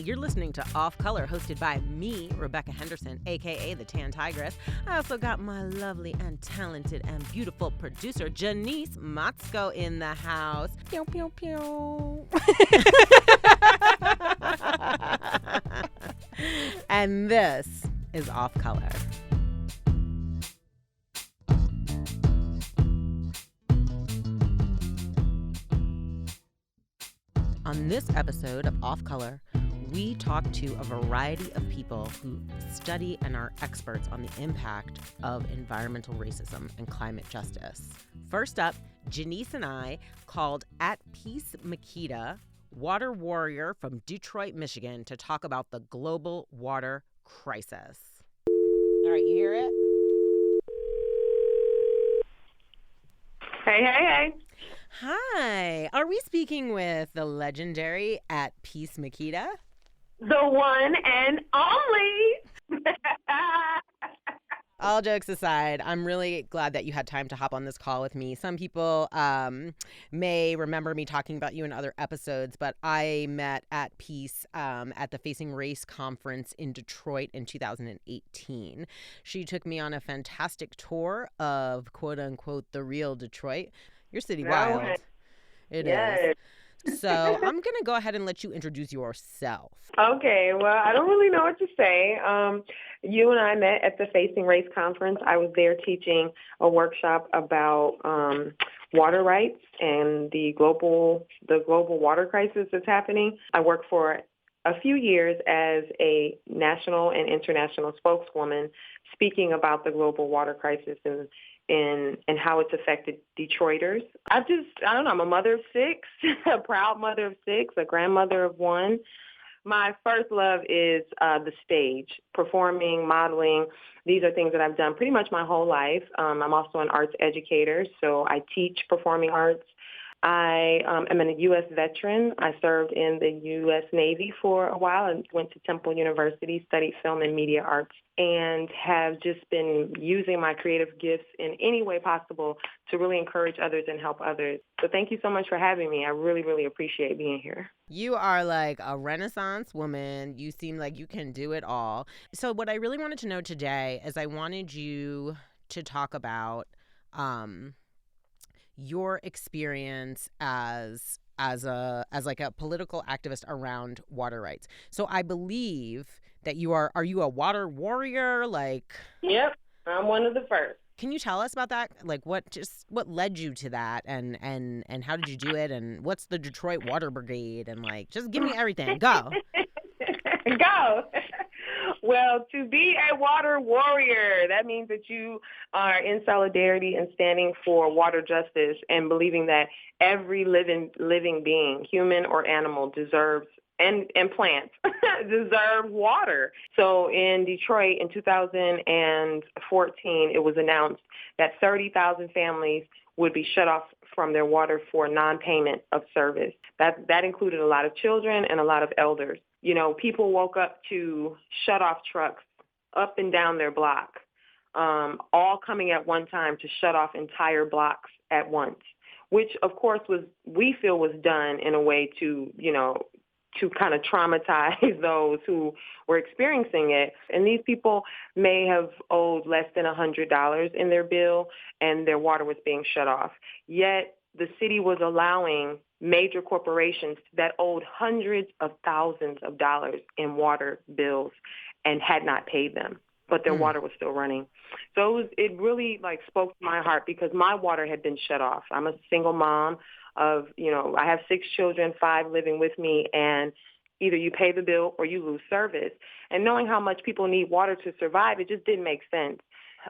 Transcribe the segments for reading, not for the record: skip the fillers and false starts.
You're listening to Off Color, hosted by me, Rebecca Henderson, a.k.a. the Tan Tigress. I also got my lovely and talented and beautiful producer, Janice Motzko, in the house. Pew, pew, pew. And this is Off Color. On this episode of Off Color, we talk to a variety of people who study and are experts on the impact of environmental racism and climate justice. First up, Janice and I called at Peace Makita Water Warrior from Detroit, Michigan, to talk about the global water crisis. All right, you hear it? Hey. Hi. Are we speaking with the legendary at Peace Makita? The one and only. All jokes aside, I'm really glad that you had time to hop on this call with me. Some people may remember me talking about you in other episodes, but I met at Peace at the Facing Race conference in Detroit in 2018. She took me on a fantastic tour of, quote unquote, the real Detroit. Your city wild. It is. So I'm going to go ahead and let you introduce yourself. Okay, well, I don't really know what to say. You and I met at the Facing Race conference. I was there teaching a workshop about water rights and the global water crisis that's happening. I worked for a few years as a national and international spokeswoman speaking about the global water crisis and how it's affected Detroiters. I don't know, I'm a mother of six, a proud mother of six, a grandmother of one. My first love is the stage, performing, modeling. These are things that I've done pretty much my whole life. I'm also an arts educator, so I teach performing arts. I am a U.S. veteran. I served in the U.S. Navy for a while and went to Temple University, studied film and media arts, and have just been using my creative gifts in any way possible to really encourage others and help others. So thank you so much for having me. I really, really appreciate being here. You are like a Renaissance woman. You seem like you can do it all. So what I really wanted to know today is I wanted you to talk about your experience as like a political activist around water rights. So I believe that are you a water warrior? Like, yep, I'm one of the first. Can you tell us about that? Like what led you to that and how did you do it, and what's the Detroit Water Brigade, and like just give me everything. Go. Go. Well, to be a water warrior, that means that you are in solidarity and standing for water justice and believing that every living being, human or animal, deserves, and plants, deserve water. So in Detroit in 2014, it was announced that 30,000 families would be shut off from their water for non-payment of service. That included a lot of children and a lot of elders. You know, people woke up to shut-off trucks up and down their block, all coming at one time to shut off entire blocks at once, which, of course, we feel was done in a way to kind of traumatize those who were experiencing it. And these people may have owed less than $100 in their bill, and their water was being shut off. Yet the city was allowing major corporations that owed hundreds of thousands of dollars in water bills and had not paid them, but their water was still running. So it really spoke to my heart because my water had been shut off. I'm a single mom of, I have 6 children, 5 living with me, and either you pay the bill or you lose service. And knowing how much people need water to survive, it just didn't make sense.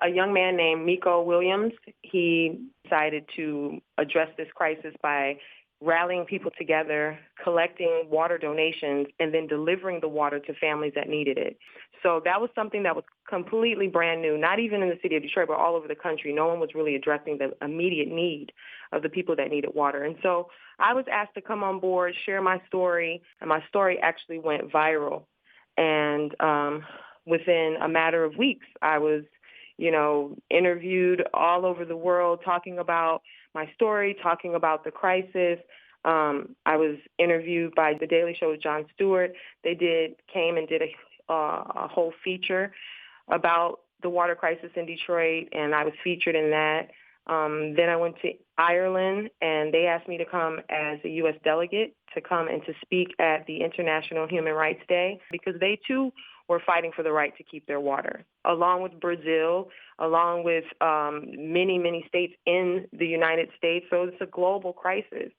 A young man named Miko Williams, he decided to address this crisis by rallying people together, collecting water donations, and then delivering the water to families that needed it. So that was something that was completely brand new, not even in the city of Detroit, but all over the country. No one was really addressing the immediate need of the people that needed water. And so I was asked to come on board, share my story, and my story actually went viral. And within a matter of weeks, I was interviewed all over the world talking about my story, talking about the crisis. I was interviewed by The Daily Show with Jon Stewart. They came and did a whole feature about the water crisis in Detroit, and I was featured in that. Then I went to Ireland, and they asked me to come as a U.S. delegate to come and to speak at the International Human Rights Day, because they, too, were fighting for the right to keep their water, along with Brazil, along with many, many states in the United States. So it's a global crisis.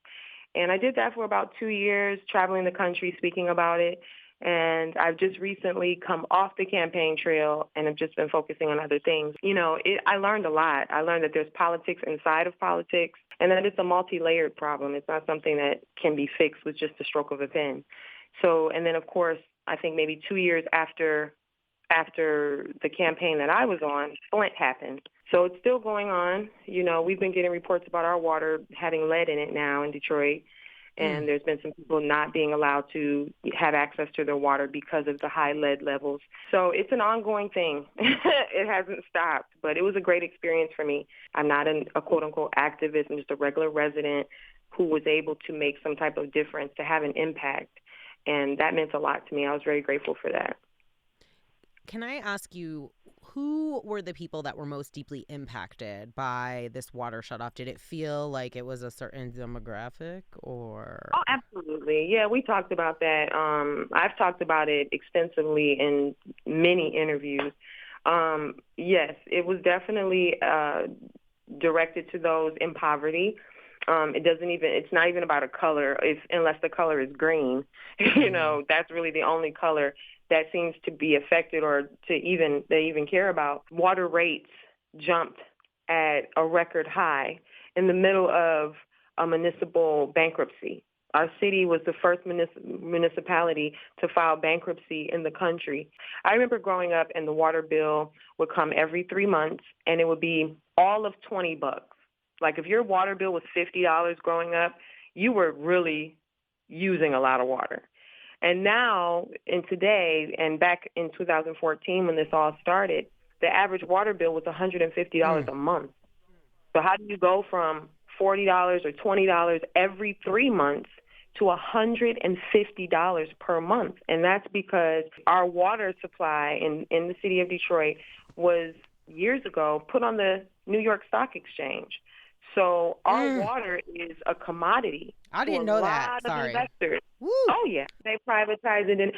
And I did that for about 2 years, traveling the country, speaking about it. And I've just recently come off the campaign trail and have just been focusing on other things. I learned a lot. I learned that there's politics inside of politics, and that it's a multi-layered problem. It's not something that can be fixed with just the stroke of a pen. So, and then, of course, I think maybe 2 years after the campaign that I was on, Flint happened. So it's still going on. We've been getting reports about our water having lead in it now in Detroit. And there's been some people not being allowed to have access to their water because of the high lead levels. So it's an ongoing thing. It hasn't stopped, but it was a great experience for me. I'm not a quote-unquote activist. I'm just a regular resident who was able to make some type of difference, to have an impact. And that meant a lot to me. I was very grateful for that. Can I ask you, who were the people that were most deeply impacted by this water shutoff? Did it feel like it was a certain demographic, or? Oh, absolutely. Yeah, we talked about that. I've talked about it extensively in many interviews. Yes, it was definitely directed to those in poverty. It's not even about a color, unless the color is green. That's really the only color that seems to be affected or they even care about. Water rates jumped at a record high in the middle of a municipal bankruptcy. Our city was the first municipality to file bankruptcy in the country. I remember growing up, and the water bill would come every 3 months, and it would be all of $20. Like, if your water bill was $50 growing up, you were really using a lot of water. And now, and today, and back in 2014 when this all started, the average water bill was $150 a month. So how do you go from $40 or $20 every 3 months to $150 per month? And that's because our water supply in the city of Detroit was, years ago, put on the New York Stock Exchange. So our water is a commodity. I didn't know that. Sorry. Investors. Woo. Oh, yeah. They privatize it.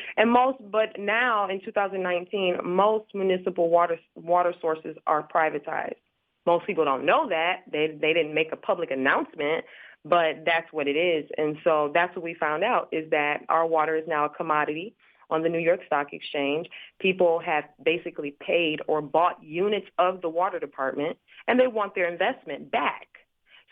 But now in 2019, most municipal water sources are privatized. Most people don't know that. They didn't make a public announcement, but that's what it is. And so that's what we found out, is that our water is now a commodity on the New York Stock Exchange. People have basically paid or bought units of the water department, and they want their investment back.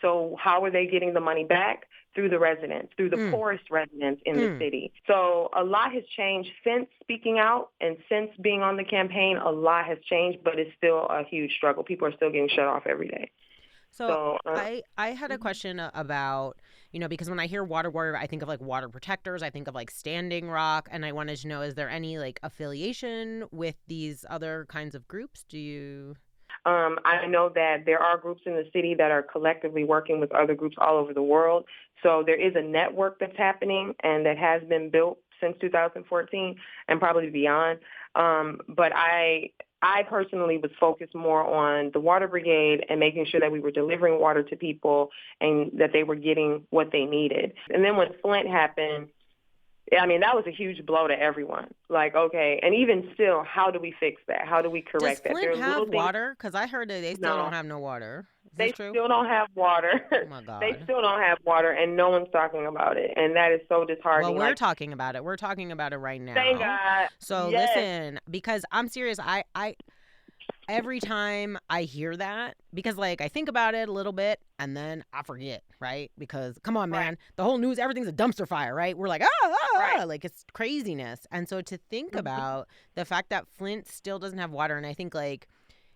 So how are they getting the money back? Through the residents, through the poorest residents in the city. So a lot has changed since speaking out, and since being on the campaign, a lot has changed, but it's still a huge struggle. People are still getting shut off every day. So I had a question about, because when I hear Water Warrior, I think of like water protectors, I think of like Standing Rock, and I wanted to know, is there any like affiliation with these other kinds of groups? Do you? I know that there are groups in the city that are collectively working with other groups all over the world. So there is a network that's happening and that has been built since 2014 and probably beyond. But I personally was focused more on the water brigade and making sure that we were delivering water to people and that they were getting what they needed. And then when Flint happened, I mean, that was a huge blow to everyone. Like, okay, and even still, how do we fix that? How do we correct that? Does Flint have water? Because I heard that they still don't have no water. They still don't have water. Oh, my God. They still don't have water, and no one's talking about it, and that is so disheartening. Well, we're talking about it. We're talking about it right now. Thank God. So listen, because I'm serious, I every time I hear that, because like I think about it a little bit and then I forget, right? Because come on, man, the whole news, everything's a dumpster fire, right? We're like, like it's craziness. And so to think about the fact that Flint still doesn't have water, and I think like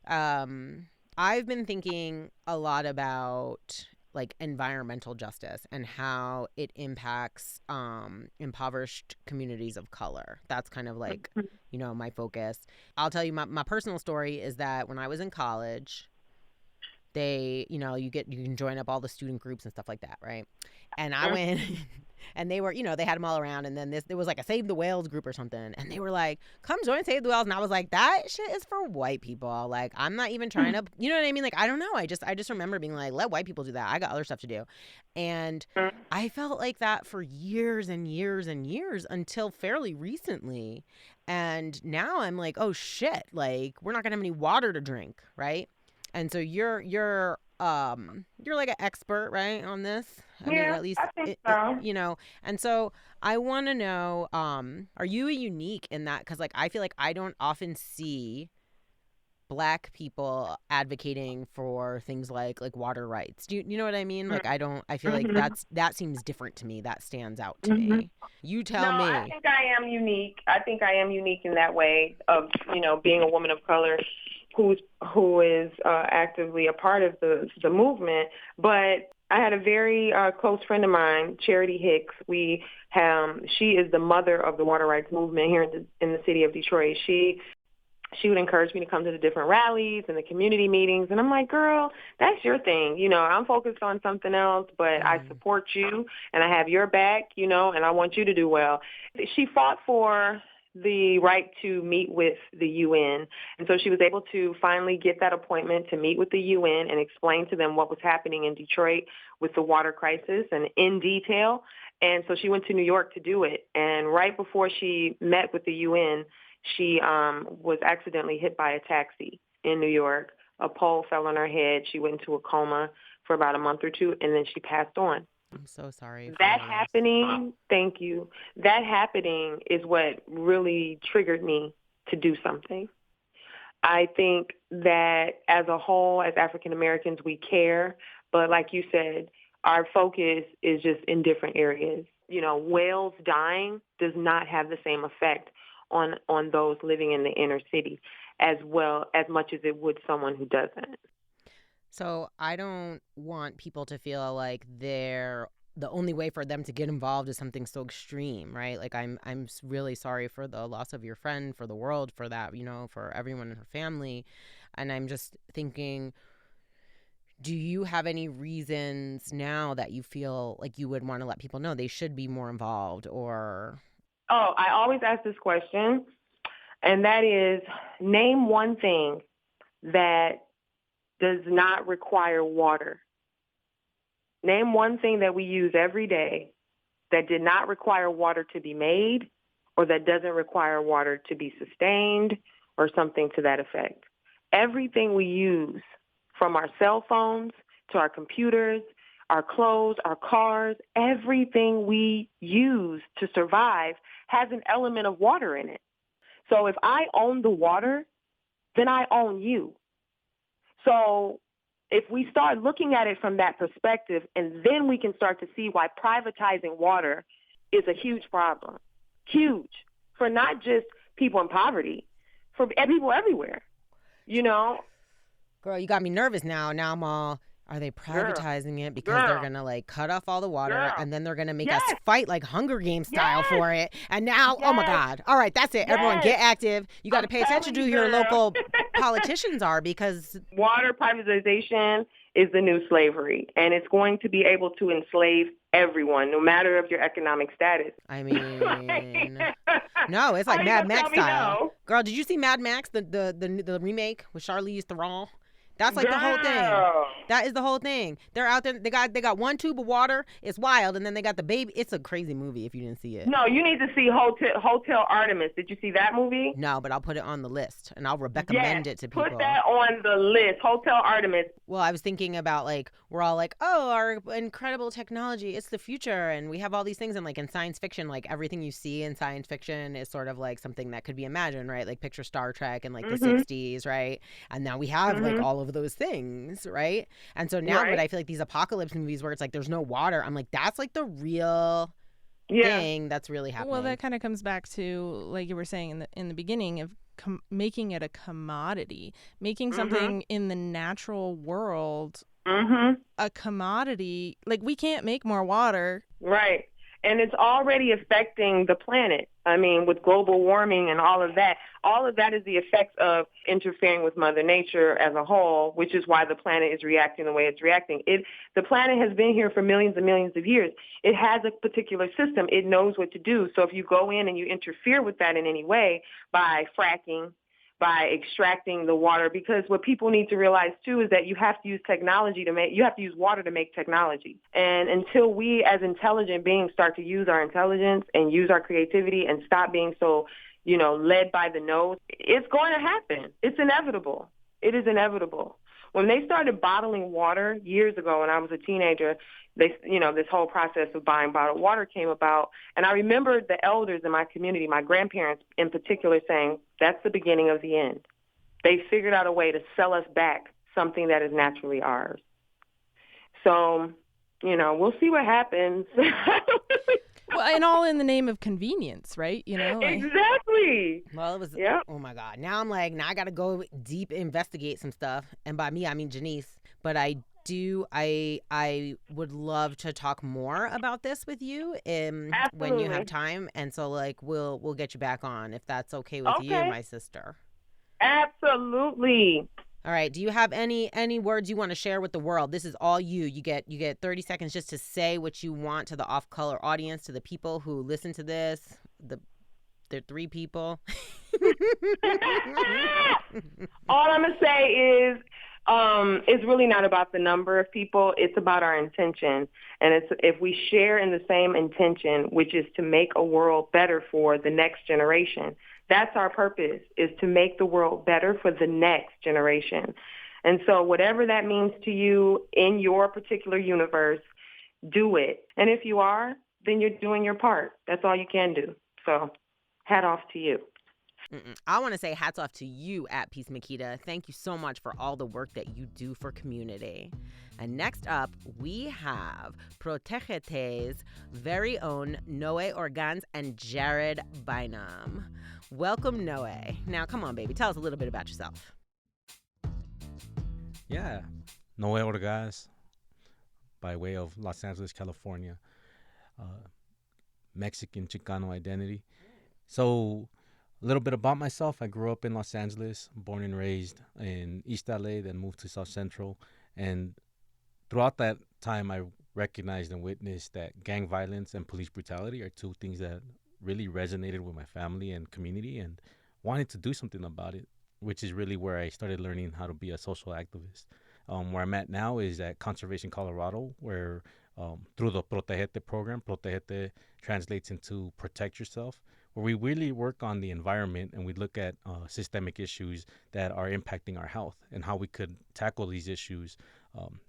I've been thinking a lot about like environmental justice and how it impacts impoverished communities of color. That's kind of like, my focus. I'll tell you my personal story is that when I was in college, they, you can join up all the student groups and stuff like that, right? And I went and they were, they had them all around, and then there was like a Save the Whales group or something, and they were like, come join Save the Whales. And I was like, that shit is for white people. Like, I'm not even trying to, you know what I mean? Like, I don't know. I just remember being like, let white people do that. I got other stuff to do. And I felt like that for years and years and years until fairly recently. And now I'm like, oh shit, like, we're not gonna have any water to drink, right? And so you're like an expert, right, on this? I mean, at least I think so. And so I want to know, are you unique in that? Because like I feel like I don't often see Black people advocating for things like water rights. Do you know what I mean? Like I feel like that seems different to me. That stands out to me. You tell me. I think I am unique. I think I am unique in that way of, being a woman of color who is actively a part of the movement. But I had a very close friend of mine, Charity Hicks. She is the mother of the water rights movement here in the city of Detroit. She would encourage me to come to the different rallies and the community meetings. And I'm like, girl, that's your thing. I'm focused on something else, but I support you and I have your back, and I want you to do well. She fought for the right to meet with the UN. And so she was able to finally get that appointment to meet with the UN and explain to them what was happening in Detroit with the water crisis and in detail. And so she went to New York to do it. And right before she met with the UN, she was accidentally hit by a taxi in New York. A pole fell on her head. She went into a coma for about a month or two, and then she passed on. I'm so sorry. That happening, thank you. That happening is what really triggered me to do something. I think that as a whole, as African Americans, we care, but like you said, our focus is just in different areas. Whales dying does not have the same effect on those living in the inner city as much as it would someone who doesn't. So I don't want people to feel like the only way for them to get involved is something so extreme, right? Like I'm really sorry for the loss of your friend, for the world, for that, for everyone in her family. And I'm just thinking, do you have any reasons now that you feel like you would want to let people know they should be more involved or... Oh, I always ask this question, and that is, name one thing that does not require water. Name one thing that we use every day that did not require water to be made or that doesn't require water to be sustained or something to that effect. Everything we use, from our cell phones to our computers, our clothes, our cars, everything we use to survive has an element of water in it. So if I own the water, then I own you. So if we start looking at it from that perspective, and then we can start to see why privatizing water is a huge problem. Huge. For not just people in poverty, for people everywhere. Girl, you got me nervous now. Now I'm all... Are they privatizing it because they're going to cut off all the water and then they're going to make us fight like Hunger Games style for it? And now, oh my God. All right, that's it. Everyone get active. You got to pay attention to who your local politicians are because... Water privatization is the new slavery, and it's going to be able to enslave everyone, no matter of your economic status. I mean, no, it's like Mad Max style. No. Girl, did you see Mad Max, the remake with Charlize Theron? That's like the whole thing. That is the whole thing. They're out there. They got one tube of water. It's wild, and then they got the baby. It's a crazy movie if you didn't see it. No, you need to see Hotel Artemis. Did you see that movie? No, but I'll put it on the list, and I'll recommend it to people. Put that on the list. Hotel Artemis. Well, I was thinking about we're all like, oh, our incredible technology, it's the future, and we have all these things, and in science fiction, everything you see in science fiction is sort of something that could be imagined, right? Like picture Star Trek in the 60s, right? And now we have all of those things, right? And so now what I feel like these apocalypse movies where it's there's no water, I'm like, that's the real thing that's really happening. Well, that kind of comes back to, like you were saying in the beginning, of making it a commodity, making something in the natural world a commodity. We can't make more water. Right. And it's already affecting the planet. I mean, with global warming and all of that is the effects of interfering with Mother Nature as a whole, which is why the planet is reacting the way it's reacting. The planet has been here for millions and millions of years. It has a particular system. It knows what to do. So if you go in and you interfere with that in any way by fracking, by extracting the water, because what people need to realize too is that you have to use water to make technology. And until we as intelligent beings start to use our intelligence and use our creativity and stop being so, led by the nose, it's going to happen. It's inevitable. It is inevitable. When they started bottling water years ago when I was a teenager, this whole process of buying bottled water came about. And I remember the elders in my community, my grandparents in particular, saying, that's the beginning of the end. They figured out a way to sell us back something that is naturally ours. So, we'll see what happens. Well, and all in the name of convenience, right? Exactly. Well, it was, Oh my God. Now I got to go deep investigate some stuff. And by me, I mean Janice. But I would love to talk more about this with you when you have time. And so we'll get you back on if that's okay with you, my sister. Absolutely. All right. Do you have any words you want to share with the world? This is all you. You get 30 seconds just to say what you want to the off-color audience, to the people who listen to this. They're 3 people. All I'm gonna say is it's really not about the number of people. It's about our intention. And it's if we share in the same intention, which is to make a world better for the next generation. That's our purpose, is to make the world better for the next generation. And so whatever that means to you in your particular universe, do it. And if you are, then you're doing your part. That's all you can do. So hat off to you. I want to say hats off to you at Peace Makita. Thank you so much for all the work that you do for community. And next up, we have Protegete's very own Noe Organz and Jared Bynum. Welcome, Noe. Now, come on, baby. Tell us a little bit about yourself. Yeah, Noe Organz, by way of Los Angeles, California. Mexican Chicano identity. So, a little bit about myself. I grew up in Los Angeles, born and raised in East LA, then moved to South Central. And throughout that time, I recognized and witnessed that gang violence and police brutality are 2 things that really resonated with my family and community, and wanted to do something about it, which is really where I started learning how to be a social activist. Where I'm at now is at Conservation Colorado, where through the Protegete program, Protegete translates into protect yourself, where we really work on the environment and we look at systemic issues that are impacting our health and how we could tackle these issues,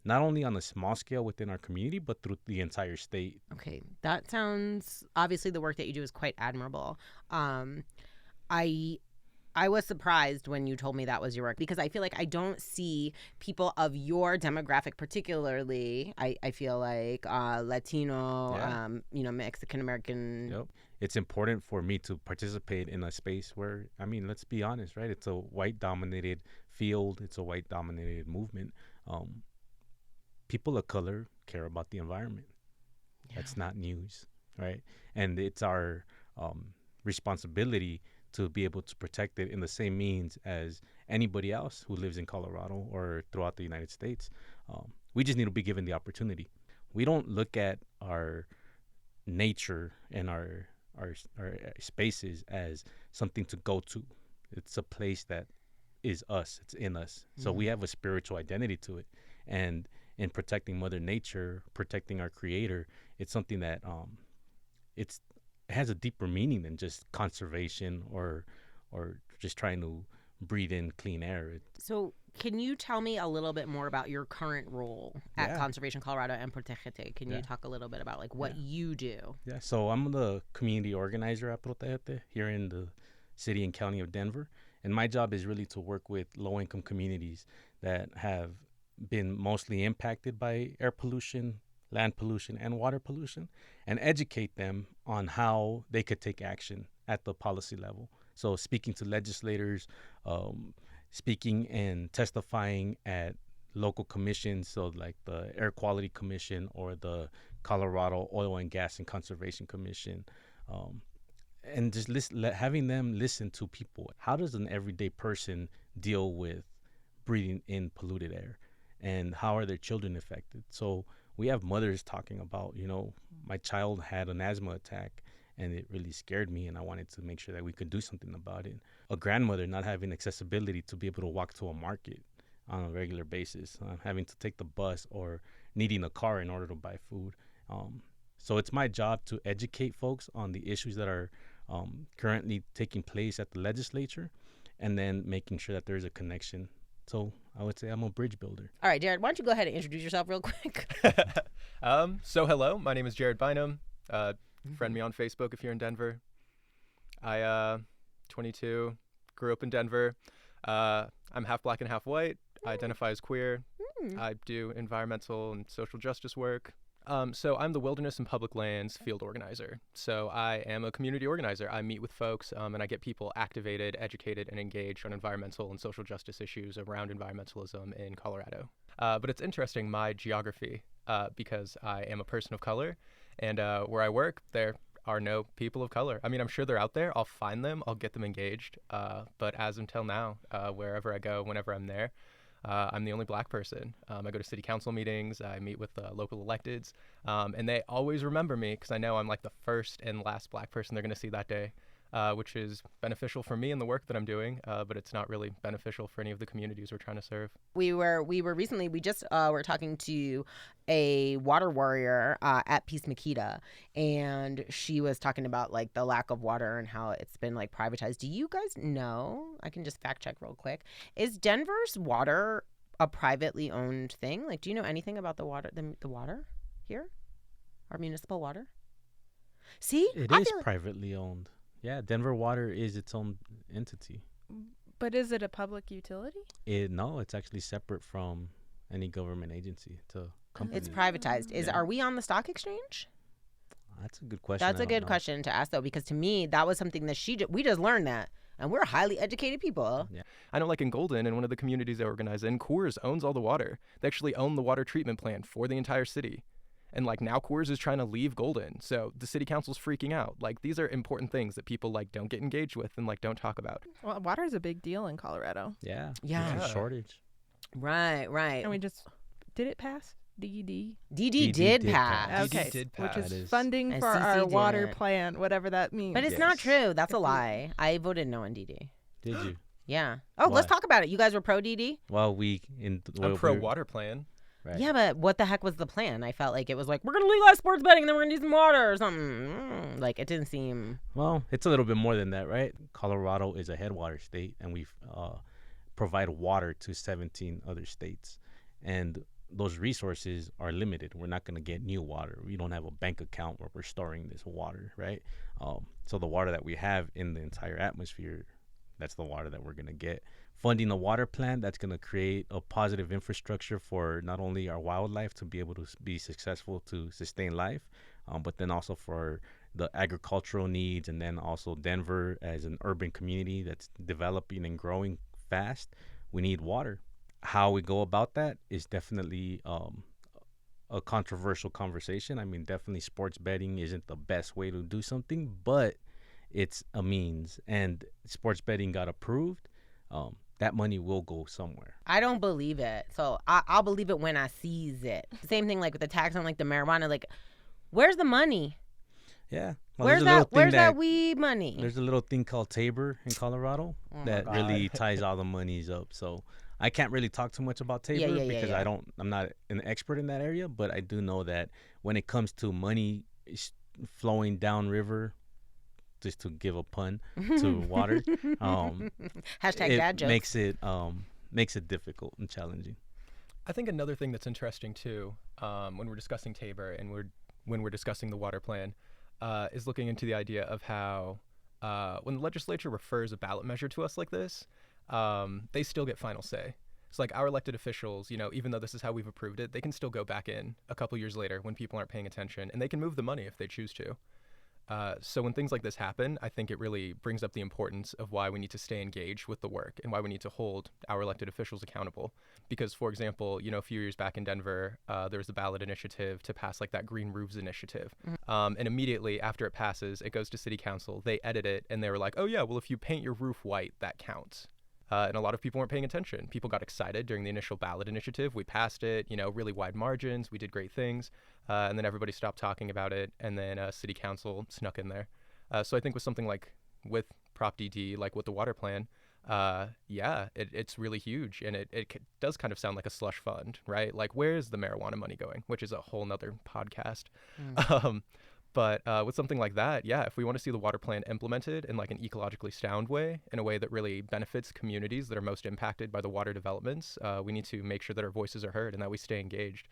not only on a small scale within our community, but through the entire state. Okay, that sounds, obviously the work that you do is quite admirable. I was surprised when you told me that was your work, because I feel like I don't see people of your demographic, particularly, I feel like Latino, Mexican American. Yep. It's important for me to participate in a space where, let's be honest, right? It's a white-dominated field. It's a white-dominated movement. People of color care about the environment. Yeah. That's not news, right? And it's our responsibility to be able to protect it in the same means as anybody else who lives in Colorado or throughout the United States. We just need to be given the opportunity. We don't look at our nature and our spaces as something to go to. It's a place that is us. It's in us. So we have a spiritual identity to it. And in protecting Mother Nature, protecting our Creator, it's something that it has a deeper meaning than just conservation or just trying to breathe in clean air. So can you tell me a little bit more about your current role at Conservation Colorado and Protegete? Can you talk a little bit about what you do? Yeah, so I'm the community organizer at Protegete here in the city and county of Denver. And my job is really to work with low-income communities that have been mostly impacted by air pollution, land pollution, and water pollution, and educate them on how they could take action at the policy level. So speaking to legislators, speaking and testifying at local commissions, so like the Air Quality Commission or the Colorado Oil and Gas and Conservation Commission, and just having them listen to people. How does an everyday person deal with breathing in polluted air, and how are their children affected? So we have mothers talking about, my child had an asthma attack and it really scared me, and I wanted to make sure that we could do something about it. A grandmother not having accessibility to be able to walk to a market on a regular basis, having to take the bus or needing a car in order to buy food. So it's my job to educate folks on the issues that are currently taking place at the legislature, and then making sure that there's a connection. So I would say I'm a bridge builder. All right, Jared, why don't you go ahead and introduce yourself real quick? So hello, my name is Jared Bynum. Friend me on Facebook if you're in Denver. I 22, grew up in Denver. I'm half black and half white. I identify as queer. I do environmental and social justice work. So I'm the Wilderness and Public Lands field organizer. So I am a community organizer. I meet with folks and I get people activated, educated, and engaged on environmental and social justice issues around environmentalism in Colorado. But it's interesting, my geography, because I am a person of color, and where I work, there are no people of color. I mean, I'm sure they're out there. I'll find them. I'll get them engaged. But as until now, wherever I go, whenever I'm there, I'm the only black person. I go to city council meetings. I meet with local electeds. And they always remember me because I know I'm like the first and last black person they're going to see that day, which is beneficial for me in the work that I'm doing. But it's not really beneficial for any of the communities we're trying to serve. We were recently, we just were talking to a water warrior at Peace Makita, and she was talking about like the lack of water and how it's been like privatized. Do you guys know? I can just fact check real quick. Is Denver's water a privately owned thing? Like, do you know anything about the water here? Our municipal water? See? It is privately owned. Yeah, Denver Water is its own entity. But is it a public utility? No, it's actually separate from any government agency. It's a company. It's privatized. Are we on the stock exchange? That's a good question. That's a good question to ask, though, because to me, that was something that we just learned that. And we're highly educated people. Yeah. I know, like in Golden, in one of the communities I organize in, Coors owns all the water. They actually own the water treatment plant for the entire city. And like now Coors is trying to leave Golden. So the city council's freaking out. Like these are important things that people like don't get engaged with and like don't talk about. Well, water is a big deal in Colorado. Yeah. There's a shortage. Right. And we just, did it pass? DD? DD did pass. Okay, DD did pass. which is funding And for CC our water didn't. plant, whatever that means. But it's not true. That's a lie. I voted no on DD. Did you? Yeah. Oh, let's Why? talk about it. You guys were pro DD? Well, I'm pro water plan. Right. Yeah, but what the heck was the plan? I felt like it was like, we're going to legalize sports betting and then we're going to need some water or something. Like, it didn't seem... Well, it's a little bit more than that, right? Colorado is a headwater state, and we provide water to 17 other states. And those resources are limited. We're not going to get new water. We don't have a bank account where we're storing this water, right? So the water that we have in the entire atmosphere, that's the water that we're going to get. Funding a water plant, that's going to create a positive infrastructure for not only our wildlife to be able to be successful to sustain life, but then also for the agricultural needs, and then also Denver as an urban community that's developing and growing fast. We need water. How we go about that is definitely a controversial conversation. I mean, definitely sports betting isn't the best way to do something, but it's a means, and sports betting got approved. That money will go somewhere. I don't believe it. So I'll believe it when I sees it. Same thing like with the tax on like the marijuana. Like, where's the money? Yeah. Well, Where's that weed money? There's a little thing called Tabor in Colorado that really ties all the monies up. So I can't really talk too much about Tabor because I'm not an expert in that area, but I do know that when it comes to money flowing downriver, just to give a pun to water, Hashtag dad jokes. makes it difficult and challenging. I think another thing that's interesting too, when we're discussing Tabor and when we're discussing the water plan, is looking into the idea of how when the legislature refers a ballot measure to us like this, they still get final say. So like our elected officials, even though this is how we've approved it, they can still go back in a couple years later when people aren't paying attention, and they can move the money if they choose to. So when things like this happen, I think it really brings up the importance of why we need to stay engaged with the work and why we need to hold our elected officials accountable. Because, for example, a few years back in Denver, there was a ballot initiative to pass like that green roofs initiative. And immediately after it passes, it goes to city council. They edit it and they were like, oh yeah, well, if you paint your roof white, that counts. And a lot of people weren't paying attention. People got excited during the initial ballot initiative. We passed it, really wide margins. We did great things. And then everybody stopped talking about it. And then city council snuck in there. So I think with something like with Prop DD, like with the water plan, it's really huge. And it does kind of sound like a slush fund, right? Like, where's the marijuana money going? Which is a whole nother podcast. But with something like that, if we want to see the water plan implemented in like an ecologically sound way, in a way that really benefits communities that are most impacted by the water developments, we need to make sure that our voices are heard and that we stay engaged.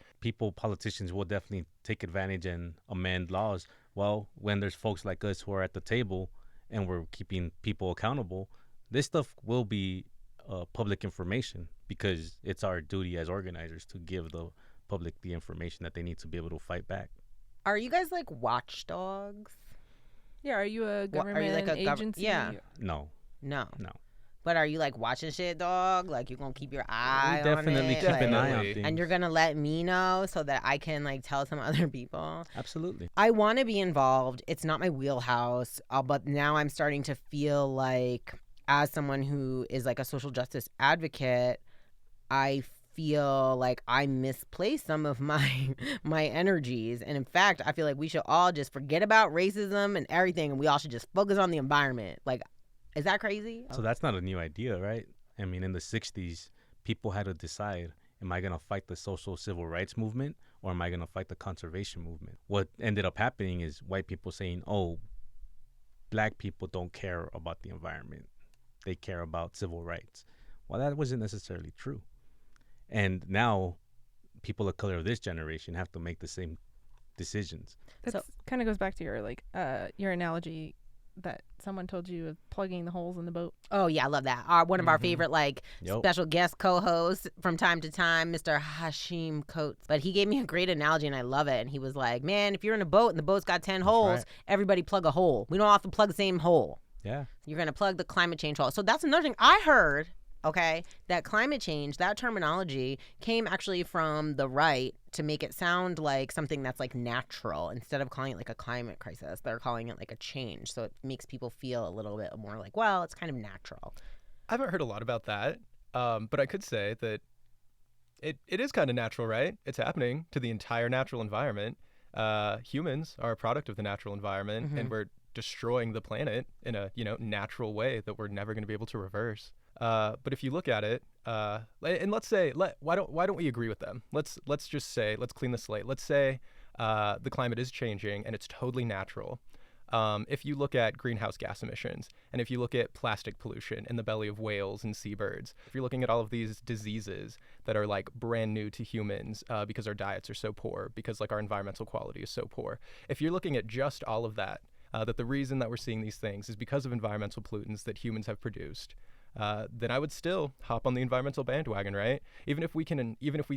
Politicians will definitely take advantage and amend laws. Well, when there's folks like us who are at the table and we're keeping people accountable, this stuff will be public information because it's our duty as organizers to give the public the information that they need to be able to fight back. Are you guys like watchdogs? Yeah, are you a government are you like a agency? Yeah. No. But are you like watching shit, dog? Like you're gonna keep your eye on it? Definitely keep an eye on things. And you're gonna let me know so that I can like tell some other people? Absolutely. I want to be involved. It's not my wheelhouse, but now I'm starting to feel like, as someone who is like a social justice advocate, I feel like I misplaced some of my energies. And in fact, I feel like we should all just forget about racism and everything, and we all should just focus on the environment. Like, is that crazy? So that's not a new idea, right? I mean, in the 60s, people had to decide, am I going to fight the social civil rights movement or am I going to fight the conservation movement? What ended up happening is white people saying, oh, black people don't care about the environment. They care about civil rights. Well, that wasn't necessarily true. And now people of color of this generation have to make the same decisions. That kind of goes back to your analogy that someone told you of plugging the holes in the boat. Oh, yeah, I love that. One of our favorite special guest co-hosts from time to time, Mr. Hashim Coates. But he gave me a great analogy, and I love it. And he was like, man, if you're in a boat and the boat's got 10 holes, everybody plug a hole. We don't have to plug the same hole. Yeah. You're going to plug the climate change hole. So that's another thing I heard. Okay, that climate change, that terminology came actually from the right to make it sound like something that's like natural. Instead of calling it like a climate crisis, they're calling it like a change. So it makes people feel a little bit more like, well, it's kind of natural. I haven't heard a lot about that, but I could say that it is kind of natural, right? It's happening to the entire natural environment. Humans are a product of the natural environment, and we're destroying the planet in a natural way that we're never going to be able to reverse. But if you look at it, and let's say, why don't we agree with them? Let's just say, let's clean the slate. Let's say the climate is changing and it's totally natural. If you look at greenhouse gas emissions, and if you look at plastic pollution in the belly of whales and seabirds, if you're looking at all of these diseases that are like brand new to humans because our diets are so poor, because like our environmental quality is so poor, if you're looking at just all of that, that the reason that we're seeing these things is because of environmental pollutants that humans have produced, then I would still hop on the environmental bandwagon, right? Even if we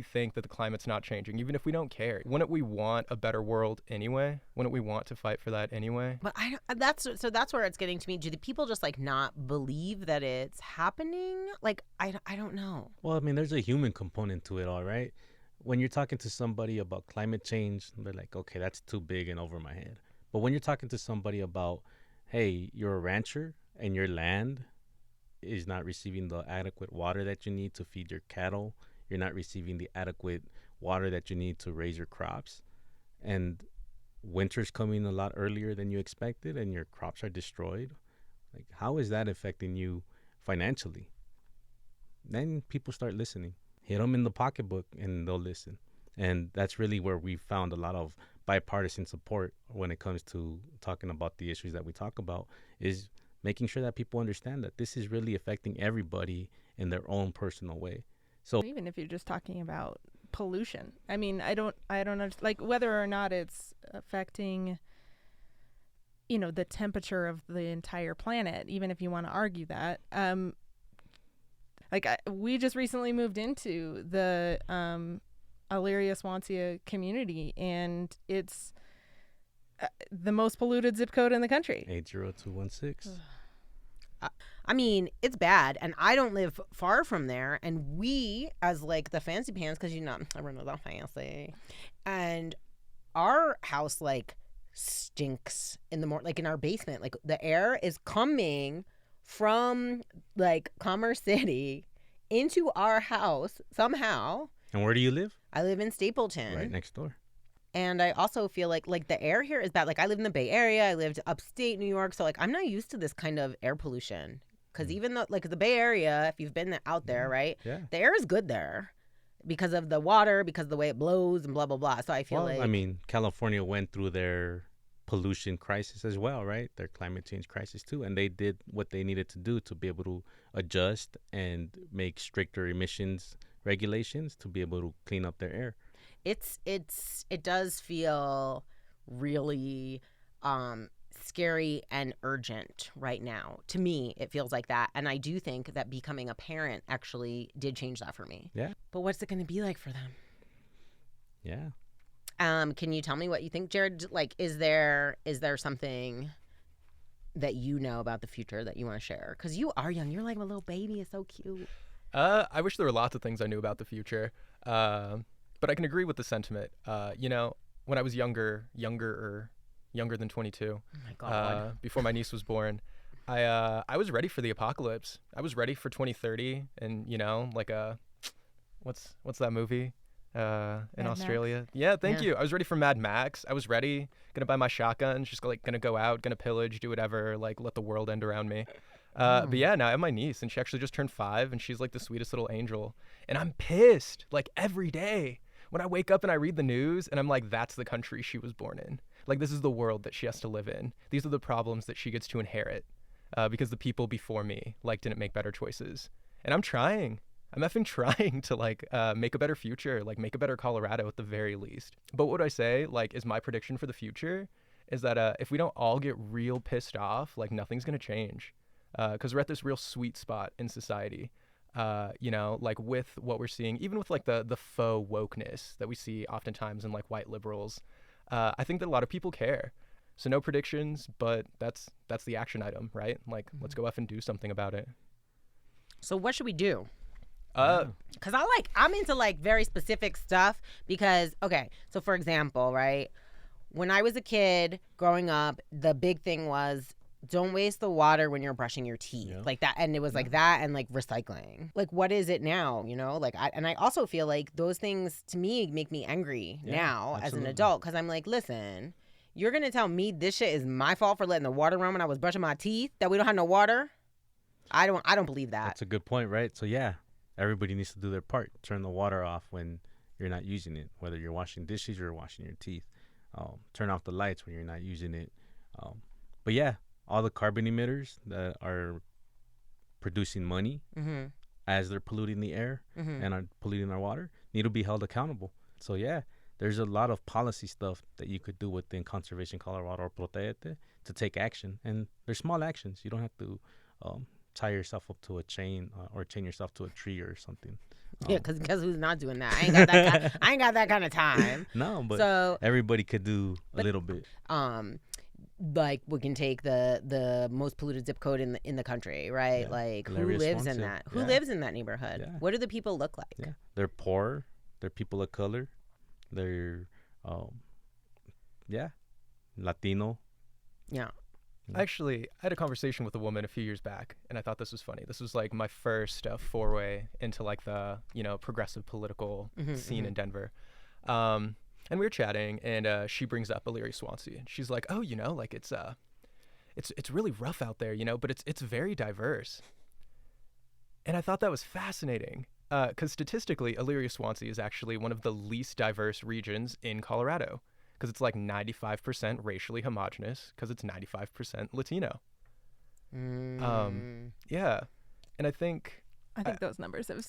think that the climate's not changing, even if we don't care, wouldn't we want a better world anyway? Wouldn't we want to fight for that anyway? But that's where it's getting to me. Do the people just like not believe that it's happening? Like, I don't know. Well, I mean, there's a human component to it, all right? When you're talking to somebody about climate change, they're like, okay, that's too big and over my head. But when you're talking to somebody about, hey, you're a rancher and your land is not receiving the adequate water that you need to feed your cattle, you're not receiving the adequate water that you need to raise your crops, and winter's coming a lot earlier than you expected and your crops are destroyed, like, how is that affecting you financially? Then people start listening. Hit them in the pocketbook and they'll listen. And that's really where we found a lot of bipartisan support when it comes to talking about the issues that we talk about, is making sure that people understand that this is really affecting everybody in their own personal way. So even if you're just talking about pollution, I mean, I don't know, like whether or not it's affecting, the temperature of the entire planet, even if you want to argue that. We just recently moved into the Elyria Swansea community, and it's the most polluted zip code in the country. 80216. I mean, it's bad, and I don't live far from there. And we, as like the fancy pants, because everyone knows I'm fancy, and our house like stinks in the morning, like in our basement. Like the air is coming from like Commerce City into our house somehow. And where do you live? I live in Stapleton. Right next door. And I also feel like the air here is bad. Like I live in the Bay Area. I lived upstate New York. So like I'm not used to this kind of air pollution. Because even though like the Bay Area, if you've been out there, right? Yeah. The air is good there because of the water, because of the way it blows and blah, blah, blah. So I feel like. I mean, California went through their pollution crisis as well, right? Their climate change crisis too. And they did what they needed to do to be able to adjust and make stricter emissions regulations to be able to clean up their air. It does feel really scary and urgent right now. To me, it feels like that. And I do think that becoming a parent actually did change that for me. Yeah. But what's it going to be like for them? Yeah. Can you tell me what you think, Jared? Like, is there something that you know about the future that you want to share? Because you are young. You're like a little baby. It's so cute. I wish there were lots of things I knew about the future. But I can agree with the sentiment. When I was younger than 22, oh my God. Before my niece was born, I was ready for the apocalypse. I was ready for 2030, and like what's that movie in Mad Australia? Max. Yeah, thank you. I was ready for Mad Max. I was ready, gonna buy my shotgun, just gonna go out, gonna pillage, do whatever, like let the world end around me. But yeah, now I have my niece, and she actually just turned 5, and she's like the sweetest little angel. And I'm pissed, like every day when I wake up and I read the news, and I'm like, that's the country she was born in. Like, this is the world that she has to live in. These are the problems that she gets to inherit because the people before me didn't make better choices. And I'm trying. I'm effing trying to make a better future, make a better Colorado at the very least. But what I say is my prediction for the future is that if we don't all get real pissed off, nothing's gonna change. Because we're at this real sweet spot in society, with what we're seeing, even with the faux wokeness that we see oftentimes in white liberals. I think that a lot of people care. So no predictions, but that's the action item, right? Let's go and do something about it. So what should we do? Because I'm into very specific stuff because, okay, so for example, right, when I was a kid growing up, the big thing was don't waste the water when you're brushing your teeth, like that. And it was that and recycling. What is it now? I also feel like those things to me make me angry now absolutely. As an adult. Cause I'm like, listen, you're going to tell me this shit is my fault for letting the water run when I was brushing my teeth, that we don't have no water. I don't believe that. That's a good point, right? So yeah, everybody needs to do their part. Turn the water off when you're not using it, whether you're washing dishes or washing your teeth. Turn off the lights when you're not using it. But yeah, all the carbon emitters that are producing money as they're polluting the air and are polluting our water need to be held accountable. So yeah, there's a lot of policy stuff that you could do within Conservation Colorado or Protégete to take action. And they're small actions. You don't have to tie yourself up to a chain or chain yourself to a tree or something. Yeah, because who's not doing that? I ain't got that kind of time. No, but so, everybody could do a little bit. We can take the most polluted zip code in the country, right? Yeah. Who lives in that? Who lives in that neighborhood? Yeah. What do the people look like? Yeah, they're poor. They're people of color. They're, Latino. Yeah. Actually, I had a conversation with a woman a few years back, and I thought this was funny. This was my first foray into the progressive political scene in Denver. And we were chatting, and she brings up Illyria Swansea. She's like, "Oh, it's really rough out there, but it's very diverse." And I thought that was fascinating, because statistically, Illyria Swansea is actually one of the least diverse regions in Colorado, because it's 95% racially homogenous, because it's 95% Latino. Yeah, and I think those numbers have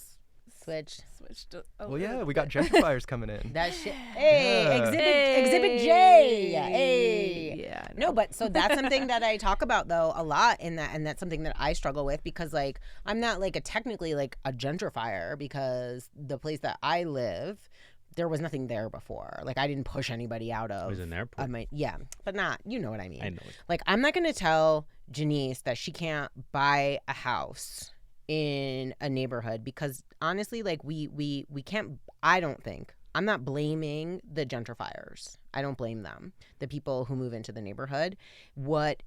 switched. Well, yeah, we got gentrifiers coming in. That shit. Hey, yeah. Exhibit J. Hey. Yeah. No, but so that's something that I talk about though a lot in that, and that's something that I struggle with because I'm not technically a gentrifier because the place that I live, there was nothing there before. Like I didn't push anybody out of. It was an airport. Yeah, but not. You know what I mean? I know. Like I'm not gonna tell Janice that she can't buy a house in a neighborhood because honestly, like we can't. I don't think. I'm not blaming the gentrifiers. I don't blame them. The people who move into the neighborhood. What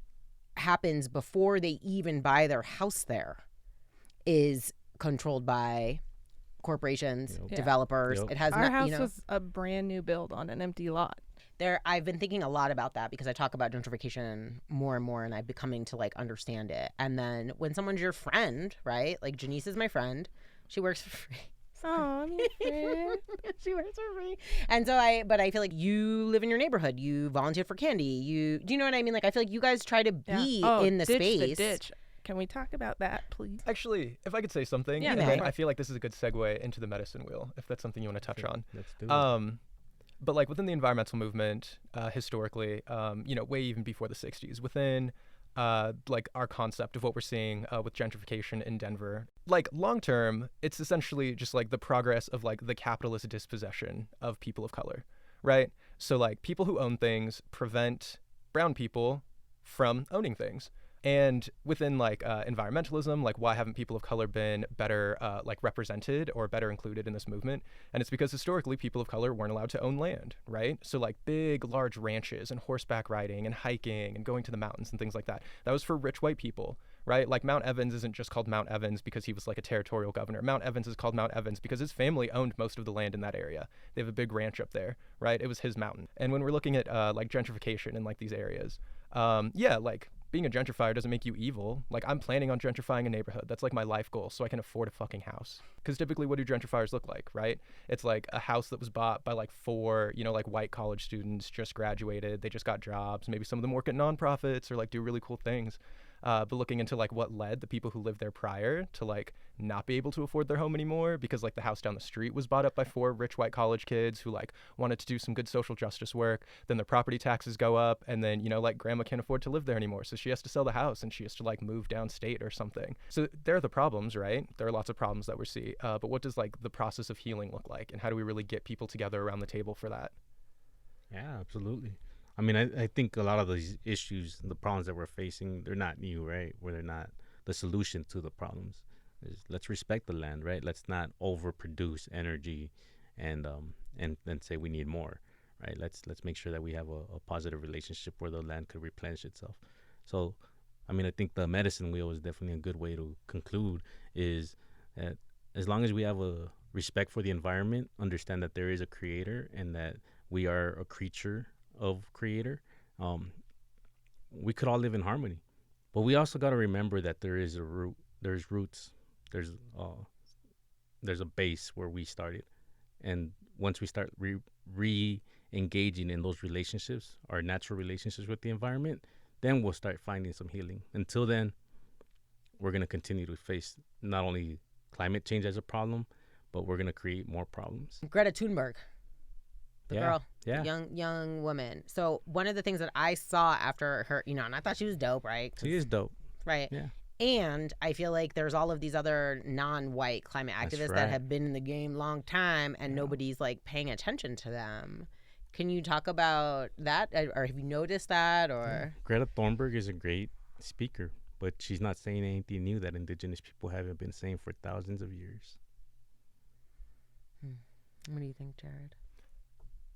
happens before they even buy their house there is controlled by corporations, developers. Yep. It has Our not, house was a brand new build on an empty lot. I've been thinking a lot about that because I talk about gentrification more and more, and I'm becoming to like understand it. And then when someone's your friend, right? Like Janice is my friend. She works for free. Oh, I'm your friend. She works for free. And so I feel like you live in your neighborhood. You volunteer for candy. Do you know what I mean? Like I feel like you guys try to be in the ditch space. The ditch. Can we talk about that, please? Actually, if I could say something, Yeah, and go then for it. I feel like this is a good segue into the medicine wheel, if that's something you want to touch on. Let's do it. But like within the environmental movement, historically, way even before the 60s, within like our concept of what we're seeing with gentrification in Denver, like long term, it's essentially just like the progress of like the capitalist dispossession of people of color, right? So like people who own things prevent brown people from owning things. And within like environmentalism, like why haven't people of color been better like represented or better included in this movement? And it's because historically people of color weren't allowed to own land, right? So like big, large ranches and horseback riding and hiking and going to the mountains and things like that. That was for rich white people, right? Like Mount Evans isn't just called Mount Evans because he was like a territorial governor. Mount Evans is called Mount Evans because his family owned most of the land in that area. They have a big ranch up there, right? It was his mountain. And when we're looking at like gentrification in like these areas, like being a gentrifier doesn't make you evil. Like I'm planning on gentrifying a neighborhood. That's like my life goal so I can afford a fucking house. Because typically what do gentrifiers look like, right? It's like a house that was bought by like 4, like white college students just graduated. They just got jobs. Maybe some of them work at nonprofits or like do really cool things. But looking into like what led the people who lived there prior to like not be able to afford their home anymore because like the house down the street was bought up by 4 rich white college kids who like wanted to do some good social justice work. Then their property taxes go up and then, like grandma can't afford to live there anymore. So she has to sell the house and she has to like move downstate or something. So there are the problems, right? There are lots of problems that we see. But what does like the process of healing look like? And how do we really get people together around the table for that? Yeah, absolutely. I mean, I think a lot of these issues, the problems that we're facing, they're not new, right? Where they're not the solution to the problems. Let's respect the land, right? Let's not overproduce energy and say we need more, right? Let's make sure that we have a positive relationship where the land could replenish itself. So, I mean, I think the medicine wheel is definitely a good way to conclude is that as long as we have a respect for the environment, understand that there is a creator and that we are a creature of creator, we could all live in harmony. But we also got to remember that there is a root, there's roots, there's a base where we started, and once we start re-engaging in those relationships, our natural relationships with the environment, then we'll start finding some healing. Until then, we're going to continue to face not only climate change as a problem, but we're going to create more problems. Greta Thunberg. The girl, yeah. the young woman. So one of the things that I saw after her, and I thought she was dope, right? She is dope. Right. Yeah. And I feel like there's all of these other non-white climate activists that have been in the game long time and nobody's like paying attention to them. Can you talk about that? Or have you noticed that? Or Greta Thunberg is a great speaker, but she's not saying anything new that indigenous people haven't been saying for thousands of years. What do you think, Jared?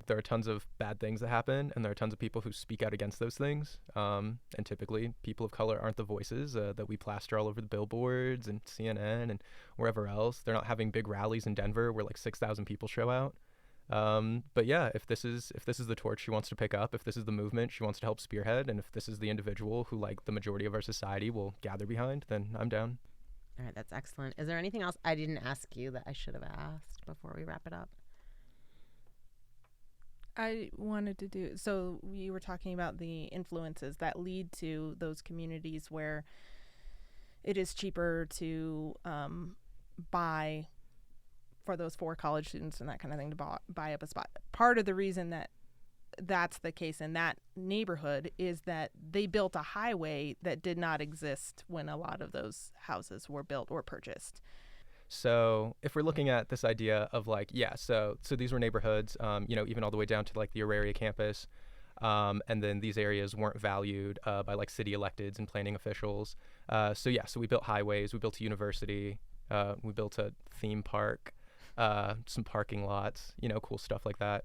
There are tons of bad things that happen, and there are tons of people who speak out against those things. And typically, people of color aren't the voices that we plaster all over the billboards and CNN and wherever else. They're not having big rallies in Denver where like 6,000 people show out. But yeah, if this is the torch she wants to pick up, if this is the movement she wants to help spearhead, and if this is the individual who like the majority of our society will gather behind, then I'm down. All right, that's excellent. Is there anything else I didn't ask you that I should have asked before we wrap it up? I wanted to do, so we were talking about the influences that lead to those communities where it is cheaper to buy for those 4 college students and that kind of thing to buy up a spot. Part of the reason that that's the case in that neighborhood is that they built a highway that did not exist when a lot of those houses were built or purchased. So if we're looking at this idea of like, yeah, so these were neighborhoods, even all the way down to like the Auraria campus. And then these areas weren't valued by like city electeds and planning officials. So we built highways, we built a university, we built a theme park, some parking lots, cool stuff like that.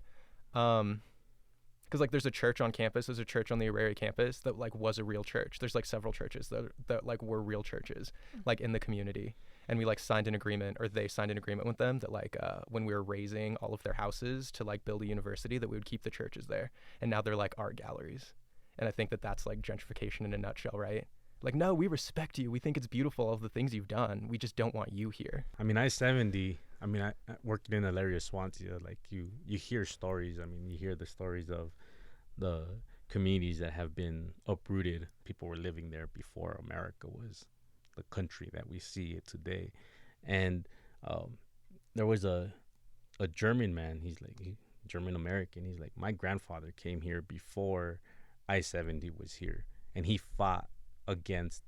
Because like there's a church on campus, there's a church on the Auraria campus that like was a real church. There's like several churches that like were real churches like in the community. And we like signed an agreement, or they signed an agreement with them that like when we were raising all of their houses to like build a university, that we would keep the churches there. And now they're like art galleries. And I think that that's like gentrification in a nutshell, right? Like, no, we respect you. We think it's beautiful, all of the things you've done. We just don't want you here. I mean, I-70, I working in Elaria, Swansea, like you hear stories. I mean, you hear the stories of the communities that have been uprooted. People were living there before America was the country that we see it today. And there was a German man, he's like German American, he's like, my grandfather came here before I-70 was here, and he fought against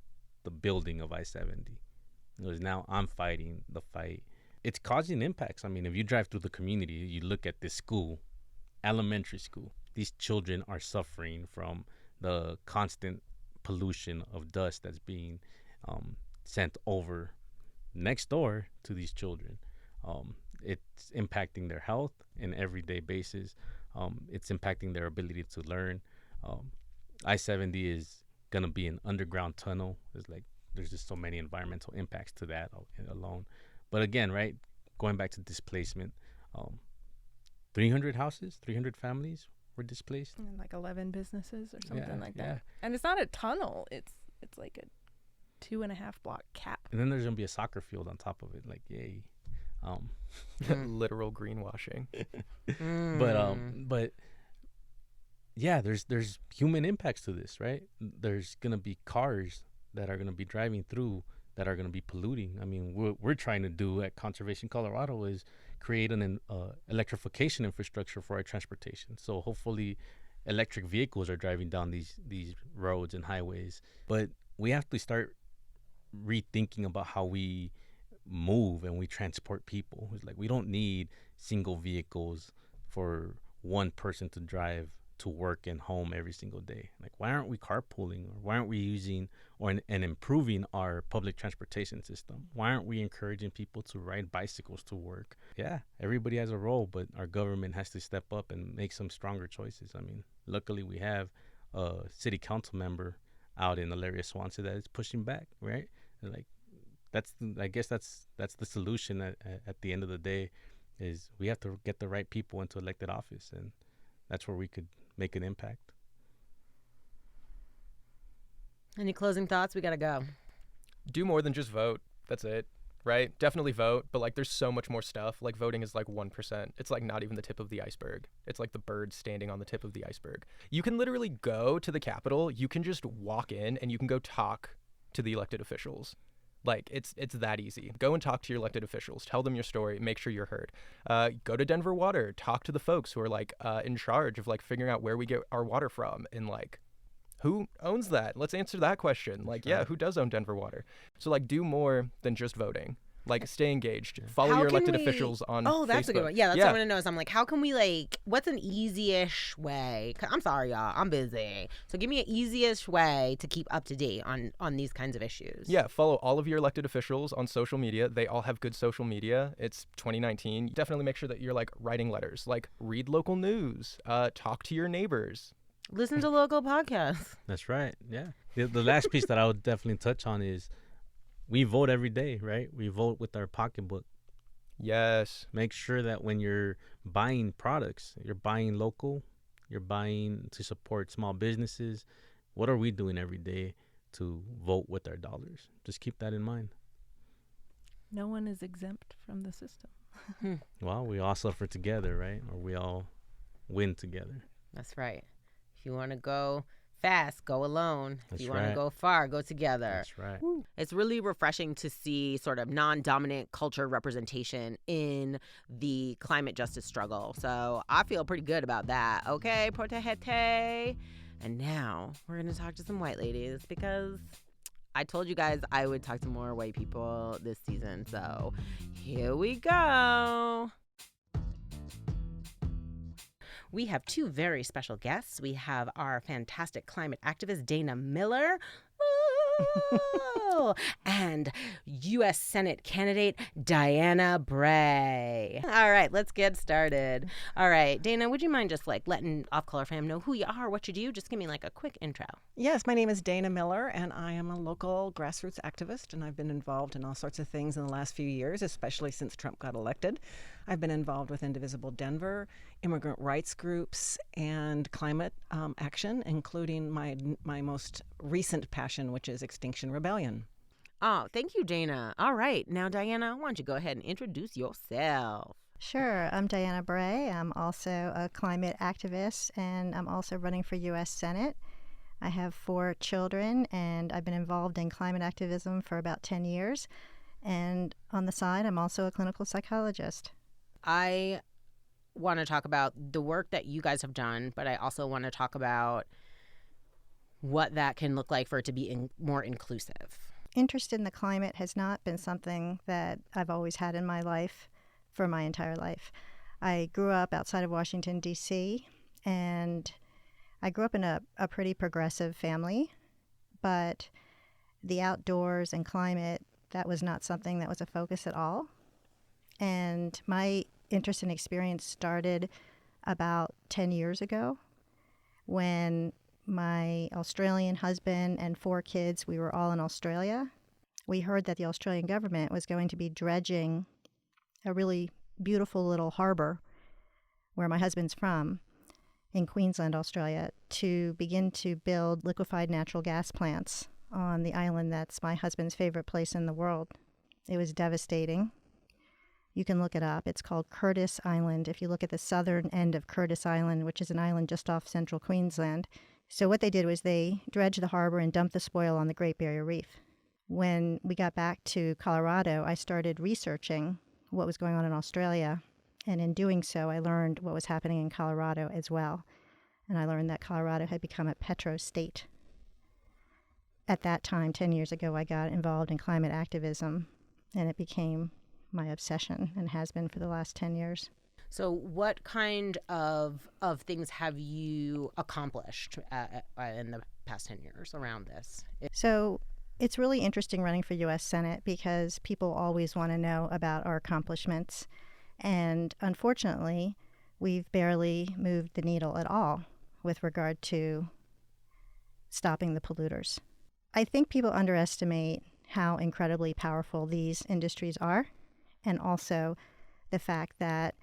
the building of I-70. It was, now I'm fighting the fight. It's causing impacts. I mean, if you drive through the community, you look at this school, elementary school, these children are suffering from the constant pollution of dust that's being sent over next door to these children. It's impacting their health in everyday basis. It's impacting their ability to learn. I-70 is gonna be an underground tunnel. There's just so many environmental impacts to that alone. But again, right, going back to displacement, 300 houses, 300 families were displaced. And like 11 businesses or something like that. Yeah. And it's not a tunnel. It's like a 2.5 block cap. And then there's gonna be a soccer field on top of it. Like, yay. Literal greenwashing. But yeah, there's human impacts to this, right? There's gonna be cars that are gonna be driving through that are gonna be polluting. I mean, what we're trying to do at Conservation Colorado is create an electrification infrastructure for our transportation. So hopefully electric vehicles are driving down these roads and highways. But we have to start rethinking about how we move and we transport people. It's like, we don't need single vehicles for one person to drive to work and home every single day. Like, why aren't we carpooling, or why aren't we using and improving our public transportation system? Why aren't we encouraging people to ride bicycles to work? Yeah, everybody has a role, but our government has to step up and make some stronger choices. I mean, luckily we have a city council member out in Elaria, Swansea that is pushing back, right? And like, I guess that's the solution at the end of the day, is we have to get the right people into elected office, and that's where we could make an impact. Any closing thoughts? We gotta go. Do more than just vote. That's it, right? Definitely vote, but like there's so much more stuff. Like voting is like 1%. It's like not even the tip of the iceberg. It's like the bird standing on the tip of the iceberg. You can literally go to the Capitol. You can just walk in and you can go talk to the elected officials. Like, it's that easy. Go and talk to your elected officials. Tell them your story. Make sure you're heard. Go to Denver Water. Talk to the folks who are, like, in charge of, like, figuring out where we get our water from and, like, who owns that? Let's answer that question. Like, yeah, who does own Denver Water? So, like, do more than just voting. Like, stay engaged. Follow your elected officials on Oh, that's Facebook. a good one. Yeah, that's what I want to know. Is I'm like, how can we, like, what's an easy-ish way? I'm sorry, y'all. I'm busy. So give me an easy-ish way to keep up to date on these kinds of issues. Yeah, follow all of your elected officials on social media. They all have good social media. It's 2019. Definitely make sure that you're, like, writing letters. Like, read local news. Talk to your neighbors. Listen to local podcasts. That's right. Yeah. The last piece that I would definitely touch on is we vote every day, right? We vote with our pocketbook. Yes. Make sure that when you're buying products, you're buying local, you're buying to support small businesses. What are we doing every day to vote with our dollars? Just keep that in mind. No one is exempt from the system. Well, we all suffer together, right? Or we all win together. That's right. If you want to go fast, go alone. That's if you want right. to go far, go together. That's right. It's really refreshing to see sort of non-dominant culture representation in the climate justice struggle. So I feel pretty good about that. Okay, protejete. And now we're going to talk to some white ladies because I told you guys I would talk to more white people this season, so here we go. We have two very special guests. We have our fantastic climate activist, Dana Miller. Woo! And U.S. Senate candidate Diana Bray. All right, let's get started. All right, Dana, would you mind just letting Off Color fam know who you are, what you do? Just give me a quick intro. Yes, my name is Dana Miller, and I am a local grassroots activist, and I've been involved in all sorts of things in the last few years, especially since Trump got elected. I've been involved with Indivisible Denver, immigrant rights groups, and climate action, including my most recent passion, which is Extinction Rebellion. Oh, thank you, Dana. All right. Now, Diana, why don't you go ahead and introduce yourself? Sure. I'm Diana Bray. I'm also a climate activist, and I'm also running for U.S. Senate. I have 4 children, and I've been involved in climate activism for about 10 years. And on the side, I'm also a clinical psychologist. I want to talk about the work that you guys have done, but I also want to talk about what that can look like for it to be more inclusive. Interest in the climate has not been something that I've always had in my life for my entire life. I grew up outside of Washington, D.C., and I grew up in a pretty progressive family, but the outdoors and climate, that was not something that was a focus at all. And my interest and experience started about 10 years ago when my Australian husband and 4 kids, we were all in Australia. We heard that the Australian government was going to be dredging a really beautiful little harbor where my husband's from in Queensland, Australia, to begin to build liquefied natural gas plants on the island that's my husband's favorite place in the world. It was devastating. You can look it up. It's called Curtis Island. If you look at the southern end of Curtis Island, which is an island just off central Queensland. So what they did was they dredged the harbor and dumped the spoil on the Great Barrier Reef. When we got back to Colorado, I started researching what was going on in Australia. And in doing so, I learned what was happening in Colorado as well. And I learned that Colorado had become a petro state. At that time, 10 years ago, I got involved in climate activism, and it became my obsession and has been for the last 10 years. So what kind of things have you accomplished in the past 10 years around this? So it's really interesting running for U.S. Senate because people always want to know about our accomplishments. And unfortunately, we've barely moved the needle at all with regard to stopping the polluters. I think people underestimate how incredibly powerful these industries are, and also the fact that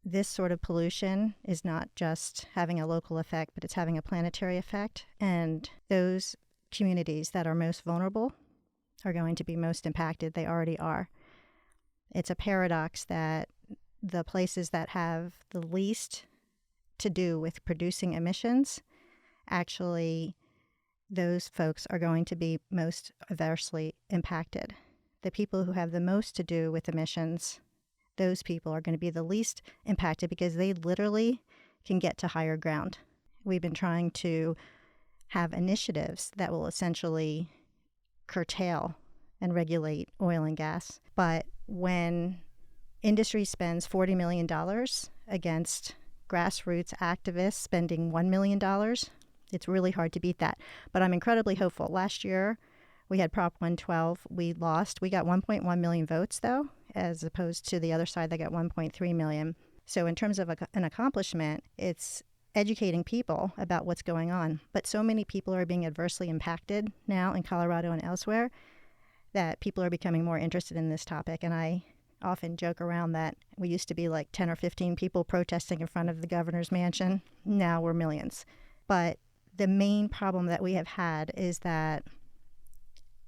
this sort of pollution is not just having a local effect, but it's having a planetary effect. And those communities that are most vulnerable are going to be most impacted. They already are. It's a paradox that the places that have the least to do with producing emissions, actually, those folks are going to be most adversely impacted. The people who have the most to do with emissions, those people are going to be the least impacted because they literally can get to higher ground. We've been trying to have initiatives that will essentially curtail and regulate oil and gas. But when industry spends $40 million against grassroots activists spending $1 million, it's really hard to beat that. But I'm incredibly hopeful. Last year, we had Prop 112. We lost. We got 1.1 million votes, though, as opposed to the other side that got 1.3 million. So in terms of an accomplishment, it's educating people about what's going on. But so many people are being adversely impacted now in Colorado and elsewhere that people are becoming more interested in this topic. And I often joke around that we used to be like 10 or 15 people protesting in front of the governor's mansion. Now we're millions. But the main problem that we have had is that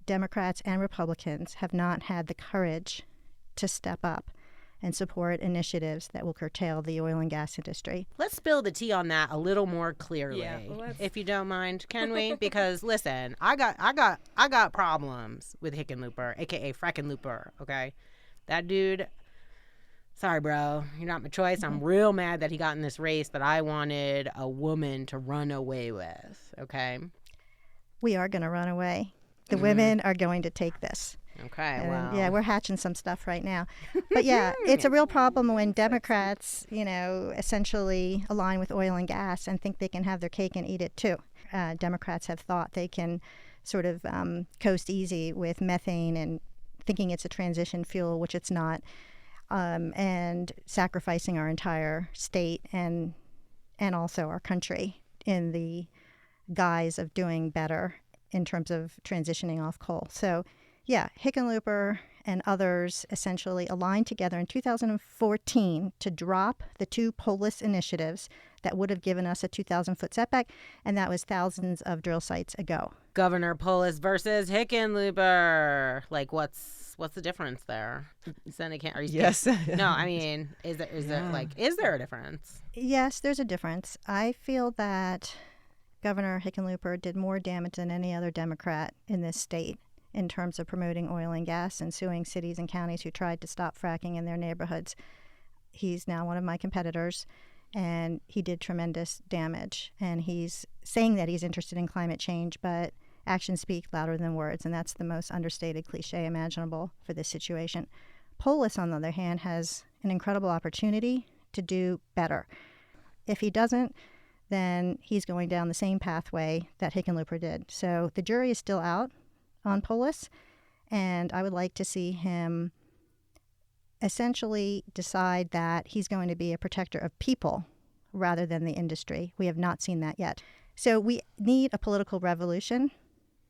Democrats and Republicans have not had the courage to step up and support initiatives that will curtail the oil and gas industry. Let's spill the tea on that a little more clearly, If you don't mind, can we? Because listen, I got problems with Hickenlooper, aka Frackenlooper. Okay, that dude. Sorry, bro, you're not my choice. I'm real mad that he got in this race that I wanted a woman to run away with. Okay, We are going to run away. The women are going to take this. Okay, And, wow. yeah, we're hatching some stuff right now. But yeah, it's a real problem when Democrats, essentially align with oil and gas and think they can have their cake and eat it too. Democrats have thought they can sort of coast easy with methane and thinking it's a transition fuel, which it's not, and sacrificing our entire state and also our country in the guise of doing better in terms of transitioning off coal. So yeah, Hickenlooper and others essentially aligned together in 2014 to drop the 2 Polis initiatives that would have given us a 2,000-foot setback, and that was thousands of drill sites ago. Governor Polis versus Hickenlooper. Like, what's the difference there? Senator, are you Yes. No, I mean, is there a difference? Yes, there's a difference. I feel that Governor Hickenlooper did more damage than any other Democrat in this state in terms of promoting oil and gas and suing cities and counties who tried to stop fracking in their neighborhoods. He's now one of my competitors, and he did tremendous damage. And he's saying that he's interested in climate change, but actions speak louder than words, and that's the most understated cliche imaginable for this situation. Polis, on the other hand, has an incredible opportunity to do better. If he doesn't, then he's going down the same pathway that Hickenlooper did. So the jury is still out on Polis, and I would like to see him essentially decide that he's going to be a protector of people rather than the industry. We have not seen that yet. So we need a political revolution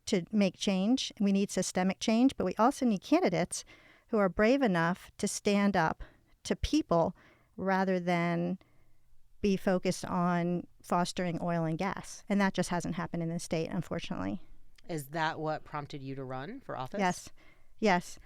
to make change. We need systemic change, but we also need candidates who are brave enough to stand up to people rather than be focused on fostering oil and gas. And that just hasn't happened in the state, unfortunately. Is that what prompted you to run for office? Yes.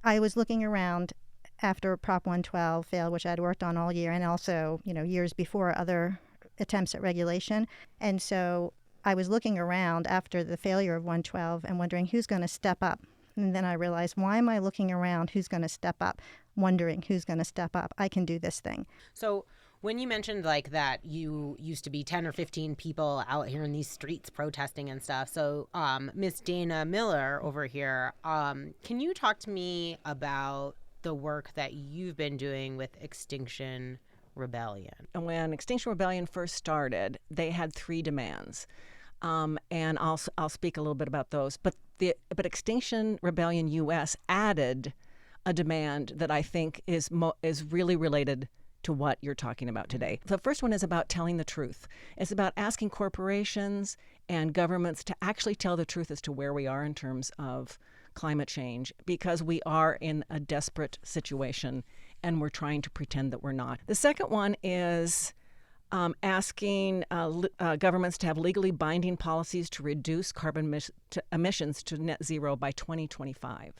I was looking around after Prop 112 failed, which I'd worked on all year, and also, years before other attempts at regulation. And so I was looking around after the failure of 112 and wondering who's going to step up. And then I realized, why am I looking around who's going to step up, wondering who's going to step up? I can do this thing. So when you mentioned like that you used to be 10 or 15 people out here in these streets protesting and stuff. So Miss Dana Miller over here, can you talk to me about the work that you've been doing with Extinction Rebellion? When Extinction Rebellion first started, they had 3 demands. And I'll speak a little bit about those. But Extinction Rebellion US added a demand that I think is really related to what you're talking about today. The first one is about telling the truth. It's about asking corporations and governments to actually tell the truth as to where we are in terms of climate change, because we are in a desperate situation and we're trying to pretend that we're not. The second one is asking governments to have legally binding policies to reduce carbon emissions to net zero by 2025.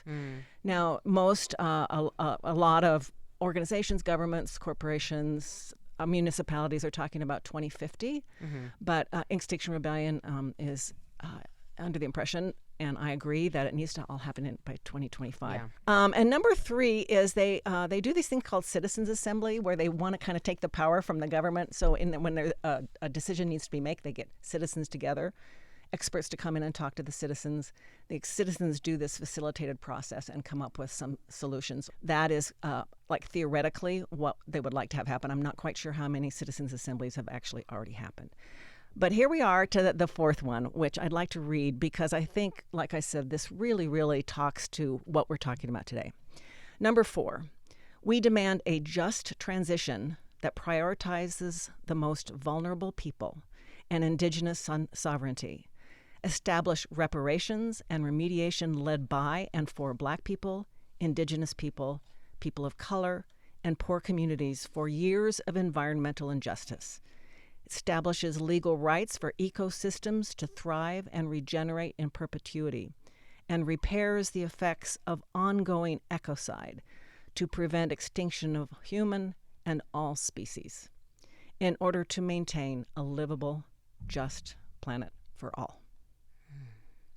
Now, a lot of organizations, governments, corporations, municipalities are talking about 2050, but Extinction Rebellion is under the impression, and I agree, that it needs to all happen by 2025. Yeah. And number 3 is they do these things called citizens' assembly, where they want to kind of take the power from the government. So when there a decision needs to be made, they get citizens together, experts to come in and talk to the citizens. The citizens do this facilitated process and come up with some solutions. That is theoretically what they would like to have happen. I'm not quite sure how many citizens' assemblies have actually already happened. But here we are to the fourth one, which I'd like to read because I think, like I said, this really, really talks to what we're talking about today. Number 4, we demand a just transition that prioritizes the most vulnerable people and indigenous sovereignty. Establish reparations and remediation led by and for Black people, indigenous people, people of color, and poor communities for years of environmental injustice. Establishes legal rights for ecosystems to thrive and regenerate in perpetuity, and repairs the effects of ongoing ecocide to prevent extinction of human and all species in order to maintain a livable, just planet for all.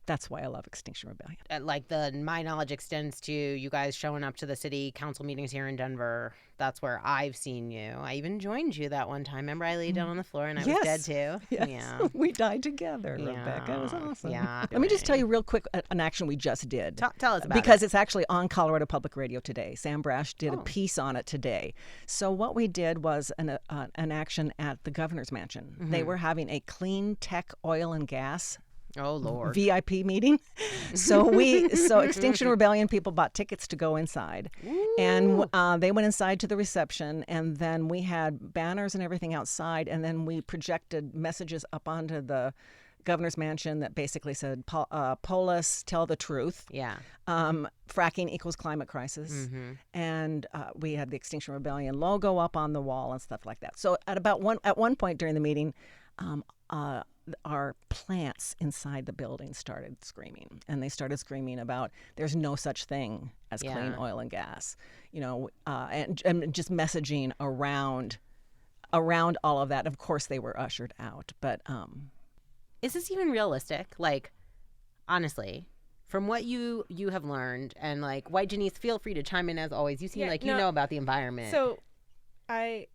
That's why I love Extinction Rebellion. Like my knowledge extends to you guys showing up to the city council meetings here in Denver. That's where I've seen you. I even joined you that one time. Remember, I laid down on the floor and I was dead too. Yes. Yeah, We died together, Yeah. Rebecca. It was awesome. Yeah. Let me just tell you real quick an action we just did. Tell us about because it. it's actually on Colorado Public Radio today. Sam Brash did a Oh. piece on it today. So what we did was an action at the governor's mansion. They were having a clean tech oil and gas Oh Lord. VIP meeting. So Extinction Rebellion people bought tickets to go inside. Ooh. And they went inside to the reception, and then we had banners and everything outside, and then we projected messages up onto the governor's mansion that basically said, Polis, tell the truth. Yeah. Fracking equals climate crisis. Mm-hmm. And we had the Extinction Rebellion logo up on the wall and stuff like that. So at one point during the meeting, our plants inside the building started screaming, and they started screaming about there's no such thing as clean oil and gas, and just messaging around all of that. Of course, they were ushered out, but is this even realistic? Like, honestly, from what you have learned, and like, White Janice, feel free to chime in as always. You seem you know about the environment. So that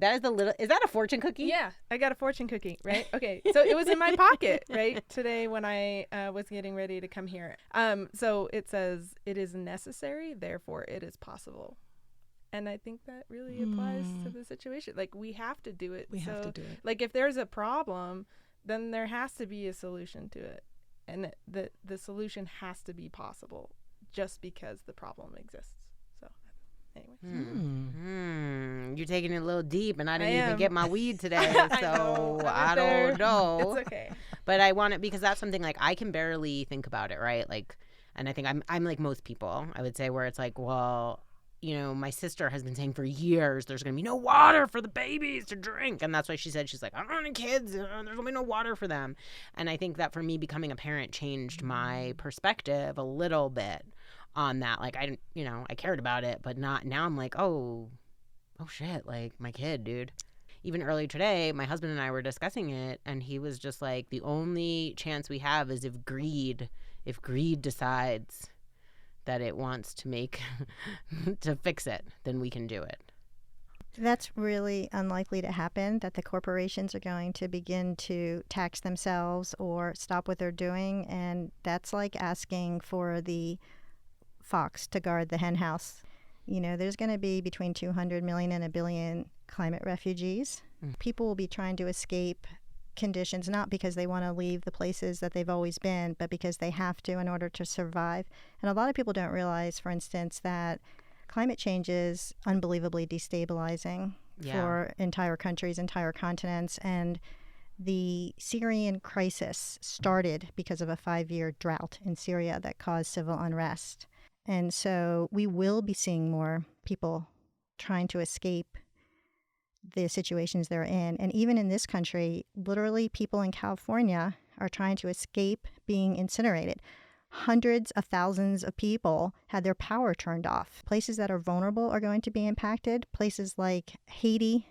is is that a fortune cookie? Yeah, I got a fortune cookie, right? Okay, so it was in my pocket, right, today when I was getting ready to come here. So it says, it is necessary, therefore it is possible. And I think that really applies to the situation. Like, we have to do it. We have to do it. Like, if there's a problem, then there has to be a solution to it. And the solution has to be possible just because the problem exists. So, anyway. You're taking it a little deep, and I didn't even am. get my weed today, so I there. don't know. It's okay. But I want it because that's something like I can barely think about it, right? Like, and I think I'm like most people, I would say, where it's like, well, my sister has been saying for years there's going to be no water for the babies to drink. And that's why she's like, I don't want any kids. There's going to be no water for them. And I think that for me, becoming a parent changed my perspective a little bit on that. Like, I cared about it, but not now. I'm like, oh shit, like my kid, dude. Even earlier today, my husband and I were discussing it, and he was just like, the only chance we have is if greed decides that it wants to to fix it, then we can do it. That's really unlikely to happen, that the corporations are going to begin to tax themselves or stop what they're doing. And that's like asking for the fox to guard the hen house. There's going to be between 200 million and 1 billion climate refugees. People will be trying to escape conditions, not because they want to leave the places that they've always been, but because they have to in order to survive. And a lot of people don't realize, for instance, that climate change is unbelievably destabilizing for entire countries, entire continents. And the Syrian crisis started because of a 5-year drought in Syria that caused civil unrest. And so we will be seeing more people trying to escape the situations they're in. And even in this country, literally people in California are trying to escape being incinerated. Hundreds of thousands of people had their power turned off. Places that are vulnerable are going to be impacted. Places like Haiti,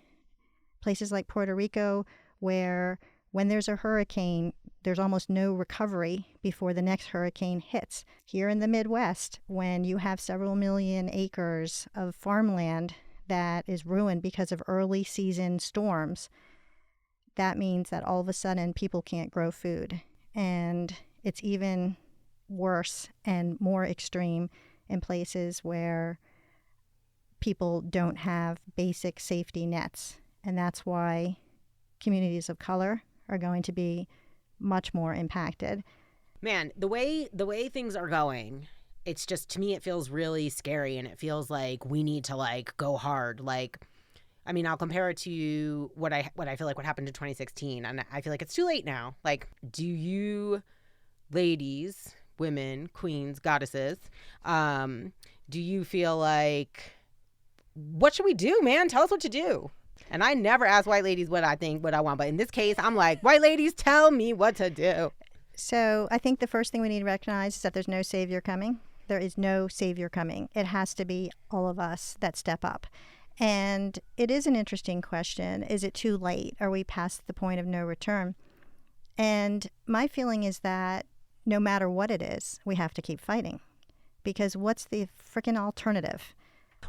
places like Puerto Rico, where when there's a hurricane, there's almost no recovery before the next hurricane hits. Here in the Midwest, when you have several million acres of farmland that is ruined because of early season storms, that means that all of a sudden people can't grow food. And it's even worse and more extreme in places where people don't have basic safety nets. And that's why communities of color are going to be much more impacted. Man, the way things are going, it's just, to me, it feels really scary, and it feels like we need to like go hard. Like, I mean, I'll compare it to what I feel like what happened in 2016, and I feel like it's too late now. Like, do you ladies, women, queens, goddesses, do you feel like, what should we do, man? Tell us what to do. And I never ask white ladies what I think, what I want. But in this case, I'm like, white ladies, tell me what to do. So I think the first thing we need to recognize is that there's no savior coming. There is no savior coming. It has to be all of us that step up. And it is an interesting question. Is it too late? Are we past the point of no return? And my feeling is that no matter what it is, we have to keep fighting. Because what's the freaking alternative?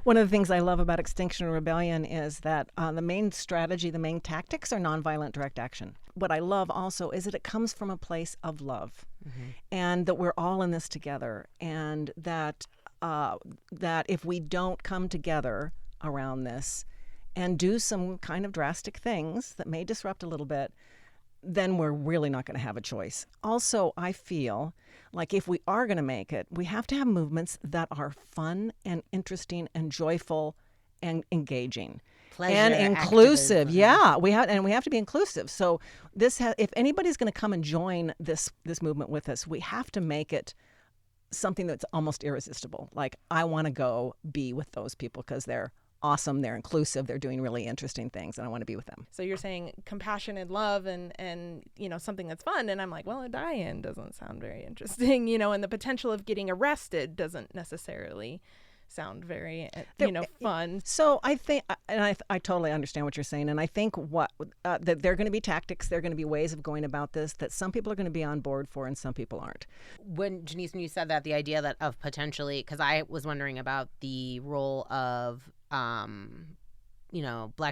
One of the things I love about Extinction Rebellion is that the main strategy, the main tactics are nonviolent direct action. What I love also is that it comes from a place of love, and that we're all in this together, and that if we don't come together around this and do some kind of drastic things that may disrupt a little bit, then we're really not going to have a choice. Also, I feel like if we are going to make it, we have to have movements that are fun and interesting and joyful and engaging. Pleasure, and inclusive. activism. Yeah, we have to be inclusive. So if anybody's going to come and join this movement with us, we have to make it something that's almost irresistible. Like, I want to go be with those people because they're awesome, they're inclusive, they're doing really interesting things, and I want to be with them. So you're saying compassion and love and something that's fun, and I'm like, well, a die-in doesn't sound very interesting, and the potential of getting arrested doesn't necessarily sound very fun. So I think, and I totally understand what you're saying, and I think that there are going to be tactics, there are going to be ways of going about this that some people are going to be on board for and some people aren't. When Janice, when you said that, the idea that of potentially, because I was wondering about the role of Black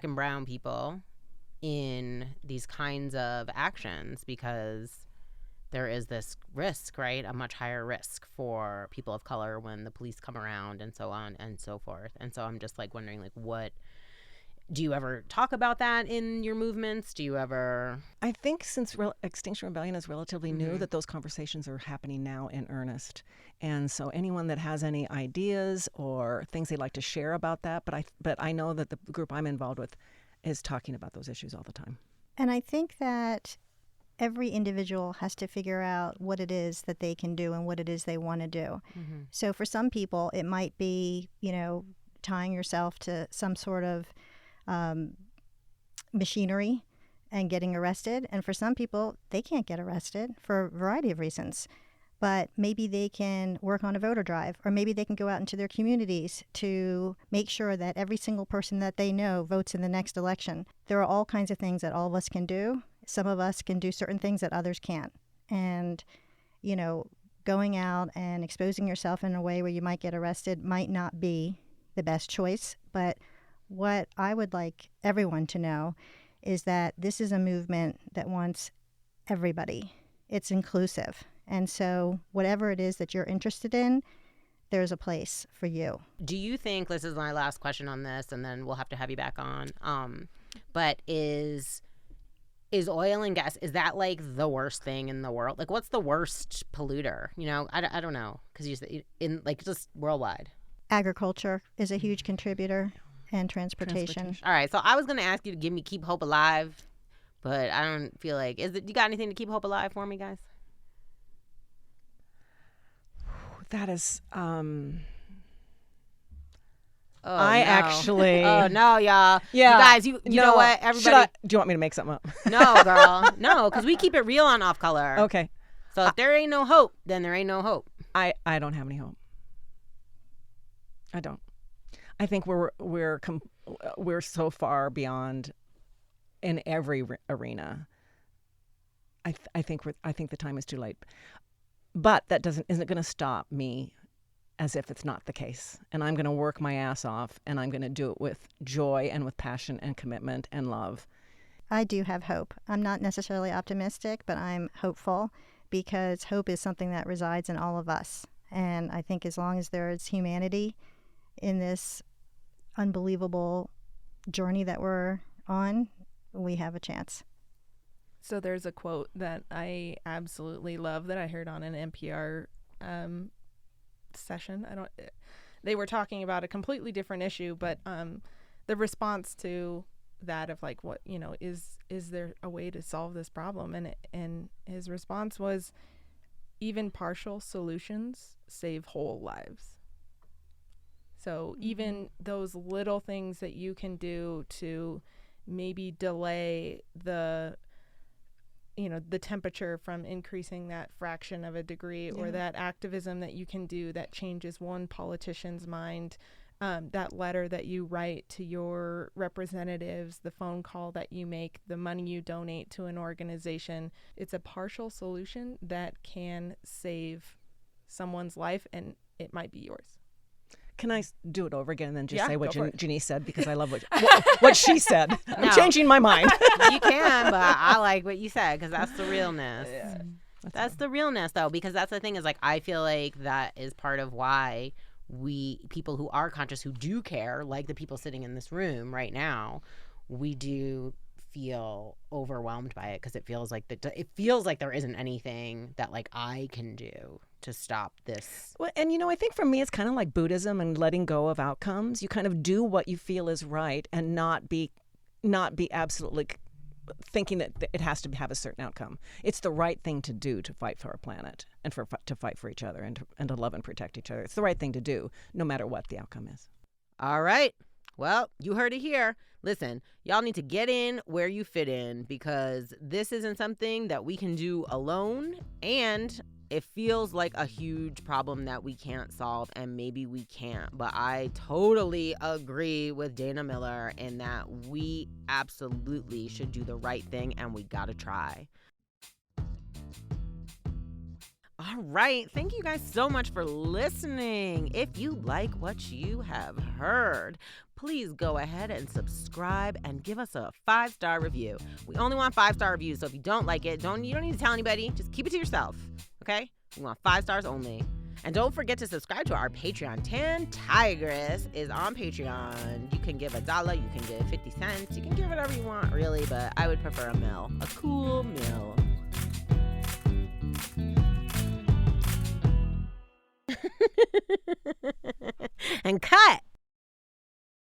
and brown people in these kinds of actions, because there is this risk, right? A much higher risk for people of color when the police come around and so on and so forth. And so I'm just wondering, what do you ever talk about that in your movements? Do you ever? I think since Extinction Rebellion is relatively new, that those conversations are happening now in earnest. And so anyone that has any ideas or things they'd like to share about that, but I know that the group I'm involved with is talking about those issues all the time. And I think that every individual has to figure out what it is that they can do and what it is they want to do. So for some people, it might be, tying yourself to some sort of machinery and getting arrested. And for some people, they can't get arrested for a variety of reasons. But maybe they can work on a voter drive, or maybe they can go out into their communities to make sure that every single person that they know votes in the next election. There are all kinds of things that all of us can do. Some of us can do certain things that others can't. And, going out and exposing yourself in a way where you might get arrested might not be the best choice. But what I would like everyone to know is that this is a movement that wants everybody. It's inclusive. And so whatever it is that you're interested in, there's a place for you. Do you think, this is my last question on this, and then we'll have to have you back on, but is oil and gas, is that the worst thing in the world? What's the worst polluter? I don't know, because you said just worldwide. Agriculture is a huge contributor, and transportation. All right, so I was going to ask you to keep hope alive, but I don't feel like, you got anything to keep hope alive for me, guys? That is, actually. Oh no, y'all. Yeah, you guys. You know what? Everybody. Do you want me to make something up? No, girl. No, because we keep it real on Off Color. Okay. So if there ain't no hope, then there ain't no hope. I don't have any hope. I don't. I think we're so far beyond in every arena. I think the time is too late. But that isn't going to stop me as if it's not the case. And I'm going to work my ass off, and I'm going to do it with joy and with passion and commitment and love. I do have hope. I'm not necessarily optimistic, but I'm hopeful, because hope is something that resides in all of us. And I think as long as there is humanity in this unbelievable journey that we're on, we have a chance. So there's a quote that I absolutely love that I heard on an NPR session. They were talking about a completely different issue, but the response to that of what, is there a way to solve this problem? And his response was, even partial solutions save whole lives. So even those little things that you can do to maybe delay the temperature from increasing that fraction of a degree, or that activism that you can do that changes one politician's mind that letter that you write to your representatives, the phone call that you make, the money you donate to an organization, it's a partial solution that can save someone's life, and it might be yours. Can I do it over again and then just Yeah, say what go for it. Janice said? Because I love what she said. I'm No. changing my mind. You can, but I like what you said because that's the realness. Yeah. That's the realness, though, because that's the thing is, like, I feel like that is part of why people who are conscious, who do care, like the people sitting in this room right now, we do feel overwhelmed by it because it feels like there isn't anything that, like, I can do to stop this. Well, and I think for me it's kind of like Buddhism and letting go of outcomes. You kind of do what you feel is right and not be absolutely thinking that it has to have a certain outcome. It's the right thing to do to fight for our planet and to fight for each other and to love and protect each other. It's the right thing to do no matter what the outcome is. All right. Well, you heard it here. Listen, y'all need to get in where you fit in because this isn't something that we can do alone, and it feels like a huge problem that we can't solve, and maybe we can't. But I totally agree with Dana Miller in that we absolutely should do the right thing, and we gotta try. All right. Thank you guys so much for listening. If you like what you have heard, please go ahead and subscribe and give us a 5-star review. We only want 5-star reviews, so if you don't like it, you don't need to tell anybody. Just keep it to yourself, okay? We want 5 stars only. And don't forget to subscribe to our Patreon. Tan Tigress is on Patreon. You can give $1, you can give 50 cents, you can give whatever you want, really, but I would prefer a mill, a cool mill. And cut.